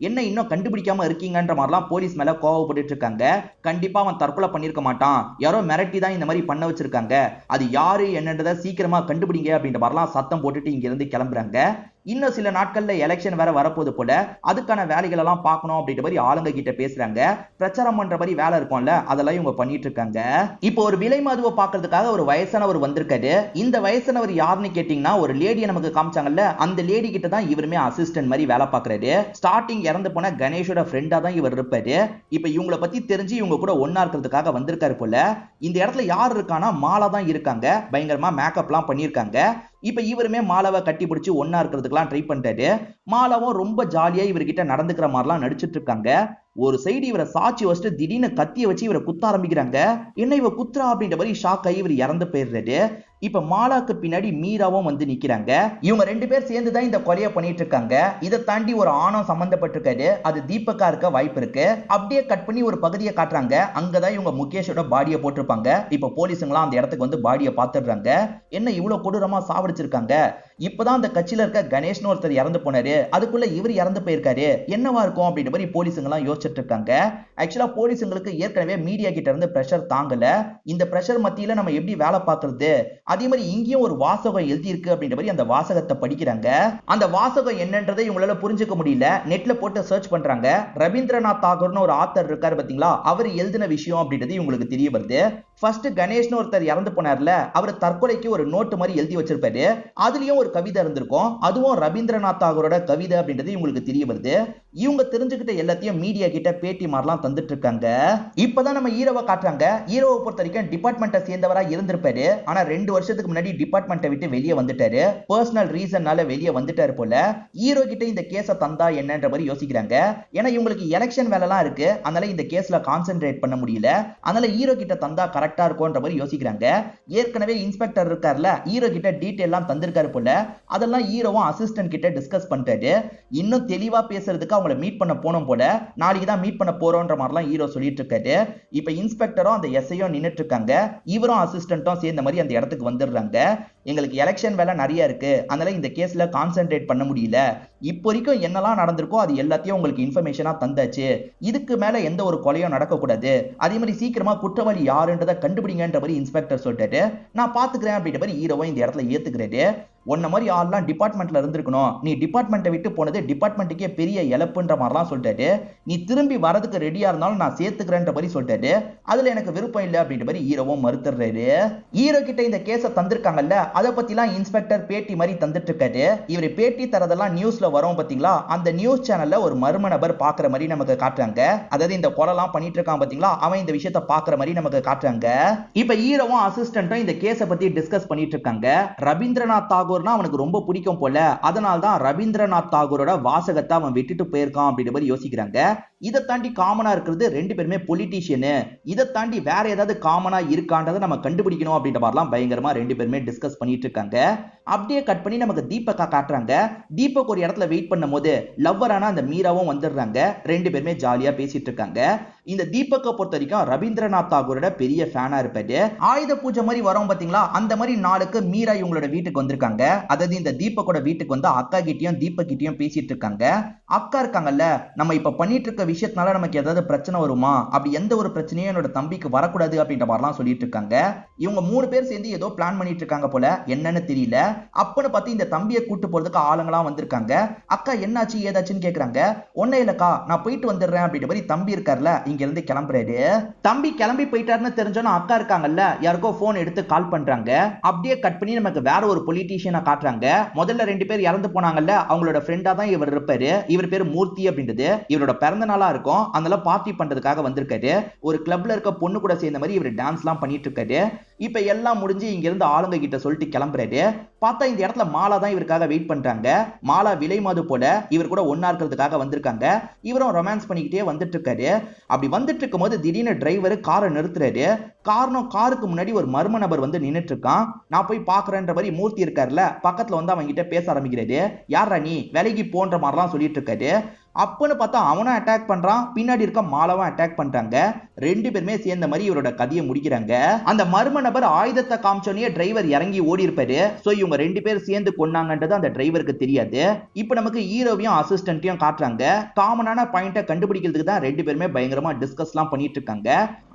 என்ன இன்னும் கண்டுபிடிக்காம இருக்கீங்கன்ற மாதிரிலாம் போலீஸ் மேல கோவப்பட்டு இருக்காங்க. கண்டிப்பா அவன் தற்கொலை பண்ணிருக்க மாட்டான், யாரோ மிரட்டி தான் இந்த மாதிரி பண்ண வச்சிருக்காங்க, அது யாரு என்னன்றதை சீக்கிரமா கண்டுபிடிங்க அப்படின்ற மாதிரிலாம் சத்தம் போட்டுட்டு இங்க இருந்து கிளம்புறாங்க. இன்னும் சில நாட்கள்ல எலெக்ஷன் வேற வரப்போது போல, அதுக்கான வேலைகள் எல்லாம் பார்க்கணும் அப்படின்ற மாதிரி ஆளுங்க கிட்ட பேசுறாங்க. பிரச்சாரம் பண்ற மாதிரி வேலை இருக்கும்ல, அதெல்லாம் இவங்க பண்ணிட்டு இருக்காங்க. இப்போ ஒரு விலை மதுவை பார்க்கிறதுக்காக ஒரு வயசானவர் வந்திருக்காரு. இந்த வயசானவர் யாருன்னு கேட்டீங்கன்னா, ஒரு லேடியை நமக்கு காமிச்சாங்கல்ல, அந்த லேடி கிட்ட தான் இவருமே அசிஸ்டன்ட் மாதிரி வேலை பார்க்கறாரு. ஸ்டார்டிங் இறந்து போன கணேஷோட ஃப்ரெண்டா தான் இவர் இருப்பாரு. இப்ப இவங்கள பத்தி தெரிஞ்சு இவங்க கூட ஒன்னா இருக்கிறதுக்காக வந்திருக்காரு போல. இந்த இடத்துல யார் இருக்கானா, மாலா தான் இருக்காங்க. பயங்கரமா மேக்கப்லாம் பண்ணியிருக்காங்க. இப்ப இவருமே மாலாவை கட்டி பிடிச்சி ஒன்னா இருக்கிறதுக்கெல்லாம் ட்ரை பண்றாரு. மாலாவும் ரொம்ப ஜாலியா இவர்கிட்ட நடந்துக்கிற மாதிரிலாம் நடிச்சிட்டு இருக்காங்க. ஒரு சைடு இவரை சாட்சி வச்சுட்டு திடீர்னு கத்திய வச்சு இவரை குத்த ஆரம்பிக்கிறாங்க. என்ன இவ குத்துறா அப்படின்ற மாதிரி ஷாக் ஆகி இவர் இறந்து போயிடுறாரு. இப்ப மாலாக்கு பின்னாடி மீராவும் வந்து நிக்கிறாங்க. இவங்க ரெண்டு பேர் சேர்ந்து தான் இந்த கொலையை பண்ணிட்டு இருக்காங்க. இதை தாண்டி ஒரு ஆணம் சம்பந்தப்பட்டிருக்காரு, அது தீபக்கா இருக்க வாய்ப்பு இருக்கு. அப்படியே கட் பண்ணி ஒரு பகுதியை காட்டுறாங்க. அங்கதான் இவங்க முகேஷோட பாடியை போட்டிருப்பாங்க. இப்ப போலீஸுங்களாம் அந்த இடத்துக்கு வந்து பாடியை பார்த்துடுறாங்க. என்ன இவ்வளவு கொடூரமா சாவடிச்சிருக்காங்க. இப்பதான் அந்த கட்சியில இருக்க கணேஷ்னு ஒருத்தர் இறந்து போனாரு, அதுக்குள்ள இவர் இறந்து போயிருக்காரு, என்னவா இருக்கும் அப்படின்ற மாதிரி போலீஸுங்களாம் யோசிச்சுட்டு இருக்காங்க. ஆக்சுவலா போலீஸுங்களுக்கு ஏற்கனவே மீடியா கிட்ட இருந்து பிரஷர் தாங்கல. இந்த பிரஷர் மத்தியில நம்ம எப்படி வேலை பார்க்கறது, அதே மாதிரி இங்கேயும் ஒரு வாசகம் எழுதி இருக்கு அப்படின்ற மாதிரி அந்த வாசகத்தை படிக்கிறாங்க. அந்த வாசகம் என்னன்றதை இவங்களால புரிஞ்சுக்க முடியல. நெட்ல போட்டு சர்ச் பண்றாங்க. ரவீந்திரநாத் தாகூர்னு ஒரு ஆத்தர் இருக்காரு பாத்தீங்களா, அவர் எழுதின விஷயம் அப்படின்றது இவங்களுக்கு தெரிய வருது. ஃபர்ஸ்ட் கணேஷ்னு ஒருத்தர் இறந்து போனார்ல, அவர் தற்கொலைக்கு ஒரு நோட்டு மாதிரி எழுதி வச்சிருப்பாரு. அதுலயும் ஒரு கவிதை இருந்திருக்கும், அதுவும் ரவீந்திரநாத் தாகூரோட கவிதை அப்படின்றது இவங்களுக்கு தெரிய வருது. இவங்க தெரிஞ்சுக்கிட்ட எல்லாத்தையும் மீடியா கிட்ட பேட்டி மாதிரிலாம் தந்துட்டு இருக்காங்க. இப்பதான் நம்ம ஹீரோவை காட்டுறாங்க. ஹீரோவை பொறுத்த வரைக்கும் டிபார்ட்மெண்ட்டை சேர்ந்தவரா இருந்திருப்பாரு. ஆனா 2 வருஷத்துக்கு முன்னாடி டிபார்ட்மெண்ட்டை விட்டு வெளியே வந்துட்டாரு. பர்சனல் ரீசன்னால வெளியே வந்துட்டாரு போல. ஹீரோ கிட்ட இந்த கேஸை தந்தா என்னன்ற மாதிரி யோசிக்கிறாங்க. ஏன்னா இவங்களுக்கு எலெக்ஷன் வேலைலாம் இருக்கு, அதனால இந்த கேஸ்ல கான்சென்ட்ரேட் பண்ண முடியல. அதனால ஹீரோ கிட்ட தந்தா கரெக்டா இருக்கும்ன்ற மாதிரி யோசிக்கிறாங்க. ஏற்கனவே இன்ஸ்பெக்டர் இருக்கார்ல, ஹீரோ கிட்ட டீடைல் எல்லாம் தந்திருக்காரு போல. அதெல்லாம் ஹீரோவும் அசிஸ்டன்ட் கிட்ட டிஸ்கஸ் பண்ணிட்டாரு. இன்னும் தெளிவா பேசுறதுக்கு அவங்கள மீட் பண்ண போனோம் போல. நாளைக்கு தான் மீட் பண்ண போறோம்ன்ற மாதிரிலாம் ஹீரோ சொல்லிட்டு இருக்காரு. இப்ப இன்ஸ்பெக்டரும் அந்த எஸ்ஐயும் நின்னுட்டு இருக்காங்க. இவரும் அசிஸ்டன்ட்டும் சேர்ந்த மாதிரி அந்த இடத்துக்கு வந்துடுறாங்க. எங்களுக்கு எலெக்ஷன் வேலை நிறைய இருக்கு, அதனால இந்த கேஸ்ல கான்சென்ட்ரேட் பண்ண முடியல. இப்போ வரைக்கும் என்னெல்லாம் நடந்திருக்கோ அது எல்லாத்தையும் உங்களுக்கு இன்ஃபர்மேஷனா தந்தாச்சு. இதுக்கு மேல எந்த ஒரு கொலையும் நடக்கக்கூடாது. அதே மாதிரி சீக்கிரமா குற்றவாளி யாருன்றதை கண்டுபிடிங்கன்ற மாதிரி இன்ஸ்பெக்டர் சொல்லிட்டாரு. நான் பாத்துக்கிறேன் அப்படின்ற மாதிரி ஹீரோவும் இந்த இடத்துல ஏத்துக்கிறாரு. உன்ன மாதிரி ஆள்லாம் டிபார்ட்மெண்ட்ல இருந்திருக்கணும், நீ டிபார்ட்மெண்ட்டை விட்டு போனது டிபார்ட்மெண்ட்டுக்கே பெரிய இழப்புன்ற மாதிரிலாம் சொல்லிட்டாரு. நீ திரும்பி வரதுக்கு ரெடியா இருந்தாலும் நான் சேர்த்துக்கிறேன்ற மாதிரி சொல்லிட்டாரு. அதுல எனக்கு விருப்பம் இல்லை அப்படின்ற மாதிரி ஹீரோவும் மறுத்துறாரு. ஹீரோ கிட்ட இந்த கேஸை தந்திருக்காங்கல்ல, அதை பத்திலாம் இன்ஸ்பெக்டர் பேட்டி மாதிரி தந்துட்டு இருக்காரு. இவர் பேட்டி தரதெல்லாம் நியூஸ்ல வரும் பாத்தீங்களா, அந்த நியூஸ் சேனல்ல ஒரு மர்ம நபர் பாக்குற மாதிரி நமக்கு காட்டுறாங்க. அதாவது இந்த கொலைலாம் பண்ணிட்டு இருக்கான் பாத்தீங்களா, அவன் இந்த விஷயத்தை பாக்குற மாதிரி நமக்கு காட்டுறாங்க. இப்ப ஹீரோவும் அசிஸ்டன்ட்டும் இந்த கேஸை பத்தி டிஸ்கஸ் பண்ணிட்டு இருக்காங்க. ரவீந்திரநாத் தாகூர்னா அவனுக்கு ரொம்ப பிடிக்கும் போல, அதனால தான் ரவீந்திரநாத் தாகூரோட வாசகத்தை அவன் விட்டுட்டு போயிருக்கான் அப்படின்ற மாதிரி யோசிக்கிறாங்க. இதை தாண்டி காமனா இருக்கிறது ரெண்டு பேருமே பொலிட்டீஷியனு. இதை தாண்டி வேற ஏதாவது காமனா இருக்கான்றதை நம்ம கண்டுபிடிக்கணும் அப்படின்ற மாதிரிலாம் பயங்கரமா ரெண்டு பேருமே டிஸ்கஸ் பண்ணிட்டு இருக்காங்க. அப்படியே கட் பண்ணி நமக்கு தீபக்கா காட்டுறாங்க. தீபக் ஒரு இடத்துல வெயிட் பண்ணும் போது லவ்வரான அந்த மீராவும் வந்துடுறாங்க. ரெண்டு பேருமே ஜாலியா பேசிட்டு இருக்காங்க. இந்த தீபக்கை பொறுத்த வரைக்கும் ரவீந்திரநாத் தாகூரோட பெரிய ஃபேனா இருப்பாரு. ஆயுத பூஜை மாதிரி வரும் பாத்தீங்களா, அந்த மாதிரி நாளுக்கு மீரா இவங்களோட வீட்டுக்கு வந்திருக்காங்க. அதாவது இந்த தீபக்கோட வீட்டுக்கு வந்து அக்கா கிட்டயும் தீபக் கிட்டயும் பேசிட்டு இருக்காங்க. அக்கா இருக்காங்கல்ல, நம்ம இப்ப பண்ணிட்டு இருக்க விஷயத்தினால நமக்கு ஏதாவது பிரச்சனை வருமா, அப்படி எந்த ஒரு பிரச்சனையும் என்னோட தம்பிக்கு வரக்கூடாது அப்படின்ற மாதிரிலாம் சொல்லிட்டு இருக்காங்க. இவங்க 3 பேர் சேர்ந்து ஏதோ பிளான் பண்ணிட்டு இருக்காங்க போல, என்னன்னு தெரியல. அப்பன்னு பார்த்து இந்த தம்பியை கூட்டு போறதுக்கு ஆளுங்களாம் வந்திருக்காங்க. அக்கா என்னாச்சு ஏதாச்சுன்னு கேக்குறாங்க. ஒன்னே இல்லக்கா, நான் போயிட்டு வந்துடுறேன் அப்படின்ற மாதிரி தம்பி இருக்கார்ல இங்க இருந்து கிளம்புறாரு. தம்பி கிளம்பி போயிட்டாருன்னு தெரிஞ்சோன்னா அக்கா இருக்காங்கல்ல, யாருக்கோ போன் எடுத்து கால் பண்றாங்க. அப்படியே கட் பண்ணி நமக்கு வேற ஒரு பொலிட்டீஷியனை காட்டுறாங்க. முதல்ல 2 பேர் இறந்து போனாங்கல்ல, அவங்களோட ஃப்ரெண்டா தான் இவர் இருப்பாரு. இவர் பேரு மூர்த்தி அப்படின்றது. இவரோட பிறந்த நாளா இருக்கும், அதனால பார்ட்டி பண்றதுக்காக வந்திருக்காரு. ஒரு கிளப்ல இருக்க பொண்ணு கூட சேர்ந்த மாதிரி இவர் டான்ஸ் எல்லாம் பண்ணிட்டு இருக்காரு. இப்ப எல்லாம் முடிஞ்சு இங்க இருந்து ஆளுங்க கிட்ட சொல்லிட்டு கிளம்புறாரு. பார்த்தா இந்த இடத்துல மாலா தான் இவருக்காக வெயிட் பண்றாங்க. மாலா விலை மாது போல இவர் கூட ஒன்னா இருக்கிறதுக்காக வந்திருக்காங்க. இவரும் ரொமான்ஸ் பண்ணிக்கிட்டே வந்துட்டு இருக்காரு. அப்படி வந்துட்டு இருக்கும் போது திடீர்னு டிரைவர் காரை நிறுத்துறாரு. காரணம், காருக்கு முன்னாடி ஒரு மர்ம நபர் வந்து நின்னுட்டு இருக்கான். நான் போய் பாக்குறேன்ற மாதிரி மூர்த்தி இருக்காருல, பக்கத்துல வந்து அவங்க கிட்ட பேச ஆரம்பிக்கிறாரு. யாரா நீ, விலைக்கு போன்ற மாதிரிலாம் சொல்லிட்டு இருக்காரு. அப்பன்னு பார்த்தா அவனும் அட்டாக் பண்றான், பின்னாடி இருக்க மாலாவும் அட்டாக் பண்றாங்க. ரெண்டு பேருமே சேர்ந்த மாதிரி இவரோட கதையை முடிக்கிறாங்க. அந்த மர்ம நபர் ஆயுதத்தை காமிச்சோனே டிரைவர் இறங்கி ஓடி இருப்பாரு. சோ இவங்க ரெண்டு பேர் சேர்ந்து கொன்னாங்கன்றது அந்த டிரைவருக்கு தெரியாது. இப்போ நமக்கு ஹீரோவையும் அசிஸ்டன்ட்டையும் காட்டுறாங்க. காமனான பாயிண்ட கண்டுபிடிக்கிறதுக்கு தான் ரெண்டு பேருமே பயங்கரமா டிஸ்கஸ்லாம் பண்ணிட்டு இருக்காங்க.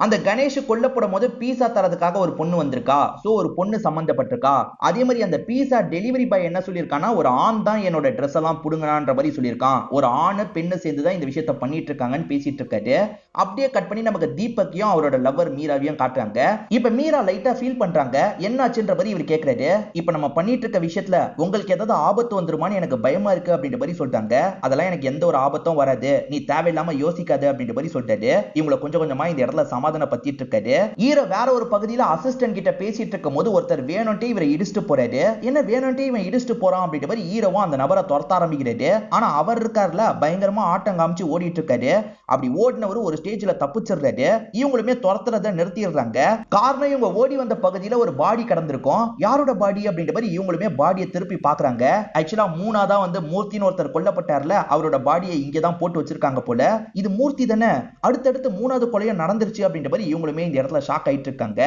அந்த கணேஷ் கொல்லப்படும் போது பீஸா தரதுக்காக ஒரு பொண்ணு வந்திருக்கா. சோ ஒரு பொண்ணு சம்பந்தப்பட்டிருக்கா. அதே மாதிரி அந்த பீஸா டெலிவரி பாய் என்ன சொல்லியிருக்கானா, ஒரு ஆண் தான் என்னோட ட்ரெஸ் எல்லாம் புடுங்கனான்ற மாதிரி சொல்லியிருக்கான். ஒரு ஆணு பெண்ணு சேர்ந்து தான் இந்த விஷயத்தை பண்ணிட்டு இருக்காங்கன்னு பேசிட்டு இருக்காரு. அப்படியே கட் பண்ணி நமக்கு தீபக்கையும் அவரோட லவர் மீராவையும் காட்டுறாங்க. இப்ப மீரா லைட்டா ஃபீல் பண்றாங்க. என்னாச்சுன்ற மாதிரி இவர் கேக்குறாரு. இப்ப நம்ம பண்ணிட்டு இருக்க விஷயத்துல உங்களுக்கு ஏதாவது ஆபத்து வந்துருமான்னு எனக்கு பயமா இருக்கு அப்படின்ற மாதிரி சொல்லிட்டாங்க. அதெல்லாம் எனக்கு எந்த ஒரு ஆபத்தும் வராது, நீ தேவையில்லாம யோசிக்காது அப்படின்ற மாதிரி சொல்லிட்டாரு. இவங்களை கொஞ்சம் கொஞ்சமா இந்த இடத்துல சமாதானம் பத்திட்டு இருக்காரு. ஹீரோ வேற ஒரு பகுதியில அசிஸ்டன்ட் கிட்ட பேசிட்டு இருக்கும் போது ஒருத்தர் வேணும்ட்டே இவரை இடிச்சுட்டு போறாரு. என்ன வேணும்ட்டே இவன் இடிச்சுட்டு போறான் அப்படின்ற மாதிரி ஹீரோவும் அந்த நபரை துரத்த ஆரம்பிக்கிறாரு. ஆனா அவர் இருக்காருல பயங்கரமா ஆட்டம் காமிச்சு ஓடிட்டு இருக்காரு. அப்படி ஓடினவர் ஒரு ஸ்டேஜ்ல தப்பிச்சிடுறாரு. இவங்களுமே துரத்துறத நிறுத்திடுறாங்க. காரணம் இவங்க ஓடி வந்த பகுதியில ஒரு பாடி கடந்திருக்கும். யாரோட பாடி அப்படின்ற மாதிரி இவங்களுமே பாடியை திருப்பி பாக்குறாங்க. ஆக்சுவலா மூணாதான் வந்து மூர்த்தின்னு ஒருத்தர் கொல்லப்பட்டார்ல, அவரோட பாடியை இங்க தான் போட்டு வச்சிருக்காங்க போல. இது மூர்த்தி தானே, அடுத்தடுத்து மூணாவது கொலையும் நடந்துருச்சு அப்படின்ற மாதிரி இவங்களுமே இந்த இடத்துல ஷாக் ஆயிட்டு இருக்காங்க.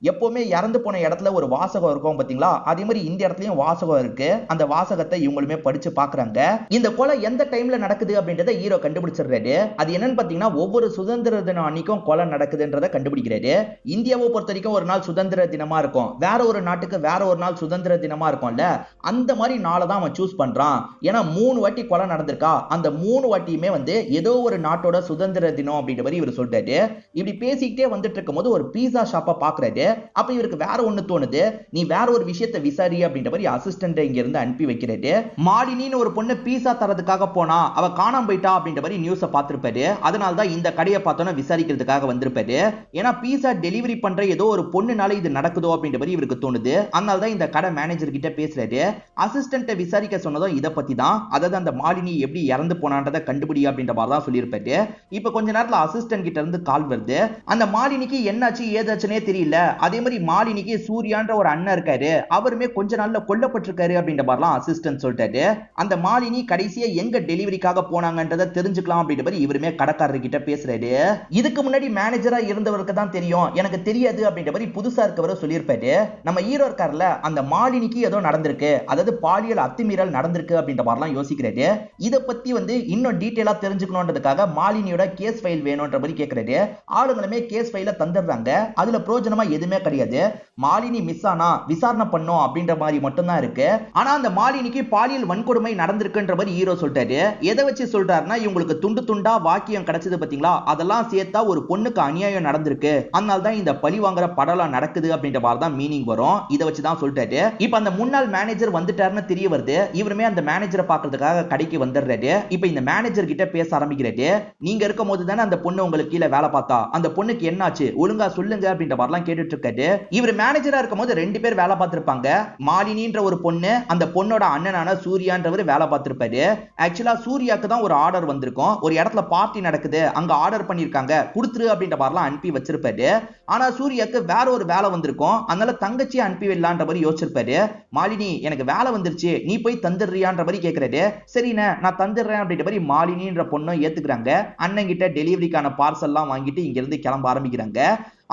எப்பவுமே இறந்து போன இடத்துல ஒரு வாசகம் இருக்கும் பாத்தீங்களா, அதே மாதிரி இந்த இடத்துலயும் வாசகம் இருக்கு. அந்த வாசகத்தை இவங்களுமே படிச்சு பாக்குறாங்க. இந்த கொலை எந்த டைம்ல நடக்குது அப்படின்றத ஹீரோ கண்டுபிடிச்சிடுறாரு. அது என்னன்னு பாத்தீங்கன்னா, ஒவ்வொரு சுதந்திர தினம் அன்னைக்கும் கொலை நடக்குதுன்றத கண்டுபிடிக்கிறாரு. இந்தியாவை பொறுத்த வரைக்கும் ஒரு நாள் சுதந்திர தினமா இருக்கும், வேற ஒரு நாட்டுக்கு வேற ஒரு நாள் சுதந்திர தினமா இருக்கும்ல, அந்த மாதிரி நாளை தான் அவன் சூஸ் பண்றான். ஏன்னா 3 வாட்டி கொலை நடந்திருக்கா, அந்த 3 வாட்டியுமே வந்து ஏதோ ஒரு நாட்டோட சுதந்திர தினம் அப்படின்ற மாதிரி இவர் சொல்றாரு. இப்படி பேசிக்கிட்டே வந்துட்டு இருக்கும் போது ஒரு பீஸா ஷாப்பை பாக்குறாரு. அப்ப இவருக்கு வேற ஒண்ணு தோணுது. நீ வேற ஒரு விஷயத்தை விசாரி அப்படின்ற மாதிரி அசிஸ்டன்ட் இங்க இருந்து அனுப்பி வைக்கிறாரு. மாலினின்னு ஒரு பொண்ணு பீஸா தரதுக்காக போனா, அவ காணாம போயிட்டா அப்படின்ற மாதிரி நியூஸை பார்த்திருப்பாரு. அதனால தான் இந்த கடையை பார்த்தோன்னா விசாரிக்கிறதுக்காக வந்திருப்பாரு. ஏன்னா பீஸா டெலிவரி பண்ற ஏதோ ஒரு பொண்ணுனால இது நடக்குதோ அப்படின்ற மாதிரி இவருக்கு தோணுது. அதனால தான் இந்த கடை மேனேஜர் கிட்ட பேசுறாரு. அசிஸ்டன்ட்டை விசாரிக்க சொன்னதும் இதை பத்தி தான், அதாவது அந்த மாலினி எப்படி இறந்து போனான்றதை கண்டுபிடி அப்படின்ற மாதிரி தான் சொல்லியிருப்பாரு. இப்ப கொஞ்ச நேரத்துல அசிஸ்டன்ட் கிட்ட இருந்து கால் வருது. அந்த மாலினிக்கு என்னாச்சு ஏதாச்சுன்னே தெரியல. அதே மாதிரி மாலினிக்கு சூர்யான்ற ஒரு அண்ணன் இருக்காரு, அவருமே கொஞ்ச நாள்ல கொல்லப்பட்டிருக்காரு அப்படின்ற மாதிரிலாம் அசிஸ்டன்ட் சொல்லிட்டாரு. அந்த மாலினி கடைசியா எங்க டெலிவரிக்காக போனாங்கன்றதை தெரிஞ்சுக்கலாம் அப்படின்ற மாதிரி இவருமே கடைக்காரர் கிட்ட பேசுறாரு. இதுக்கு முன்னாடி மேனேஜரா இருந்தவருக்கு தான் தெரியும், எனக்கு தெரியாது அப்படின்ற மாதிரி புதுசா இருக்கவரை சொல்லியிருப்பாரு. நம்ம ஹீரோ இருக்காருல, அந்த மாலினிக்கு ஏதோ நடந்திருக்கு, அதாவது பாலியல் அத்துமீறல் நடந்திருக்கு அப்படின்ற மாதிரிலாம் யோசிக்கிறாரு. இதை பத்தி வந்து இன்னும் டீட்டெயிலா தெரிஞ்சுக்கணுன்றதுக்காக மாலினியோட கேஸ் ஃபைல் வேணும்ன்ற மாதிரி கேட்கறாரு. ஆளுங்களுமே கேஸ் ஃபைல தந்துடுறாங்க. அதுல பிரோஜனமா எதுவுமே கிடையாது. மாலினி மிஸ் ஆனா விசாரணை பண்ணும் அப்படின்ற மாதிரி மட்டும் தான் இருக்கு. ஆனா அந்த மாலினிக்கு பாலியல் வன்கொடுமை நடந்திருக்குன்ற மாதிரி ஹீரோ சொல்றாரு. எதை வச்சு சொல்றாருன்னா, இவங்களுக்கு துண்டு துண்டா வாக்கியம் கிடைச்சது பாத்தீங்களா, அதெல்லாம் சேர்த்தா ஒரு பொண்ணுக்கு அநியாயம் நடந்திருக்கு, அதனால தான் இந்த பழி வாங்குற படலாம் நடக்குது அப்படின்ற மாதிரி தான் மீனிங் வரும். இதை வச்சு தான் சொல்றாரு. இப்ப அந்த முன்னாள் மேனேஜர் வந்துட்டாருன்னு தெரிய வருது. இவருமே அந்த மேனேஜரை பாக்குறதுக்காக கடைக்கு வந்துடுறாரு. இப்ப இந்த மேனேஜர் கிட்ட பேச ஆரம்பிக்கிறாரு. நீங்க இருக்கும் போது தானே அந்த பொண்ணு உங்களுக்கு கீழே வேலை பார்த்தா, அந்த பொண்ணுக்கு என்னாச்சு ஒழுங்கா சொல்லுங்க அப்படின்ற மாதிரிலாம் கேட்டுட்டு இருக்காரு. இவர் மேனேஜரா இருக்கும்போது 2 பேர் வேலை பார்த்திருப்பாங்க. மாலினின்ற ஒரு பொண்ணு, அந்த பொண்ணோட அண்ணனான சூர்யான்றவர் வேலை பார்த்திருப்பாரு. ஆக்சுவலா சூர்யாக்கு தான் ஒரு ஆர்டர் வந்திருக்கும். ஒரு இடத்துல பார்ட்டி நடக்குது, அங்க ஆர்டர் பண்ணிருக்காங்க, கொடுத்துரு அப்படின்ற மாதிரிலாம் அனுப்பி வச்சிருப்பாரு. ஆனா சூர்யாக்கு வேற ஒரு வேலை வந்திருக்கும், அதனால தங்கச்சியை அனுப்பி விடலான்ற மாதிரி யோசிச்சிருப்பாரு. மாலினி எனக்கு வேலை வந்துருச்சு, நீ போய் தந்துடுறியான்ற மாதிரி கேட்கறாரு. சரிண்ணே நான் தந்துடுறேன் அப்படின்ற மாதிரி மாலினின்ற பொண்ணும் ஏத்துக்கிறாங்க. அண்ணன் கிட்ட டெலிவரிக்கான பார்சல்லாம் வாங்கிட்டு இங்க இருந்து கிளம்ப ஆரம்பிக்கிறாங்க.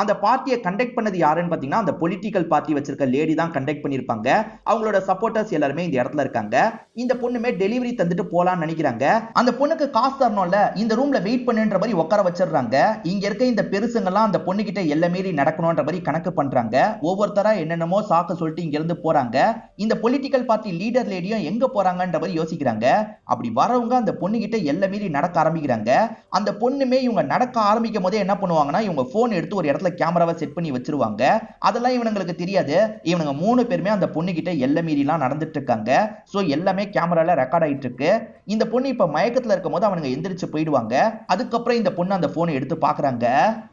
அந்த பார்ட்டியை கண்டக்ட் பண்ணது யாருன்னு பாத்தீங்கன்னா, அந்த பொலிட்டிக்கல் பார்ட்டி வச்சிருக்க லேடி தான் கண்டக்ட் பண்ணிருப்பாங்க. அவங்களோட சப்போர்ட்டர்ஸ் எல்லாருமே இந்த இடத்துல இருக்காங்க. இந்த பொண்ணுமே டெலிவரி தந்துட்டு போலான்னு நினைக்கிறாங்க. அந்த பொண்ணுக்கு காசு தரணும்ல, இந்த ரூம்ல வெயிட் பண்ணுன்ற மாதிரி உட்கார வச்சிடுறாங்க. இங்க இருக்க இந்த பெருசுங்கெல்லாம் அந்த பொண்ணு கிட்ட எல்லை மீறி நடக்கணும்ன்ற மாதிரி கணக்கு பண்றாங்க. ஒவ்வொருத்தரா என்னென்னமோ சாக்கு சொல்லிட்டு இங்க இருந்து போறாங்க. இந்த பொலிட்டிக்கல் பார்ட்டி லீடர் லேடியும் எங்க போறாங்கன்ற மாதிரி யோசிக்கிறாங்க. அப்படி வரவங்க அந்த பொண்ணு கிட்ட எல்லை மீறி நடக்க ஆரம்பிக்கிறாங்க. அந்த பொண்ணுமே இவங்க நடக்க ஆரம்பிக்கும் போதே என்ன பண்ணுவாங்கன்னா, இவங்க போன் எடுத்து ஒரு இடத்துல கேமராவை செட் பண்ணி வச்சிருவாங்க. அதெல்லாம் இவங்களுக்கு தெரியாது. இவனுங்க 3 பேருமே அந்த பொண்ணு கிட்ட எல்லை மீறிலாம் நடந்துட்டு இருக்காங்க. சோ எல்லாமே கேமரால ரெக்கார்ட் ஆயிட்டு இருக்கு. இந்த பொண்ணு இப்ப மயக்கத்துல இருக்கும் போது அவனுங்க எந்திரிச்சு போயிடுவாங்க. அதுக்கப்புறம் இந்த பொண்ணு அந்த போனை எடுத்து பாக்குறாங்க.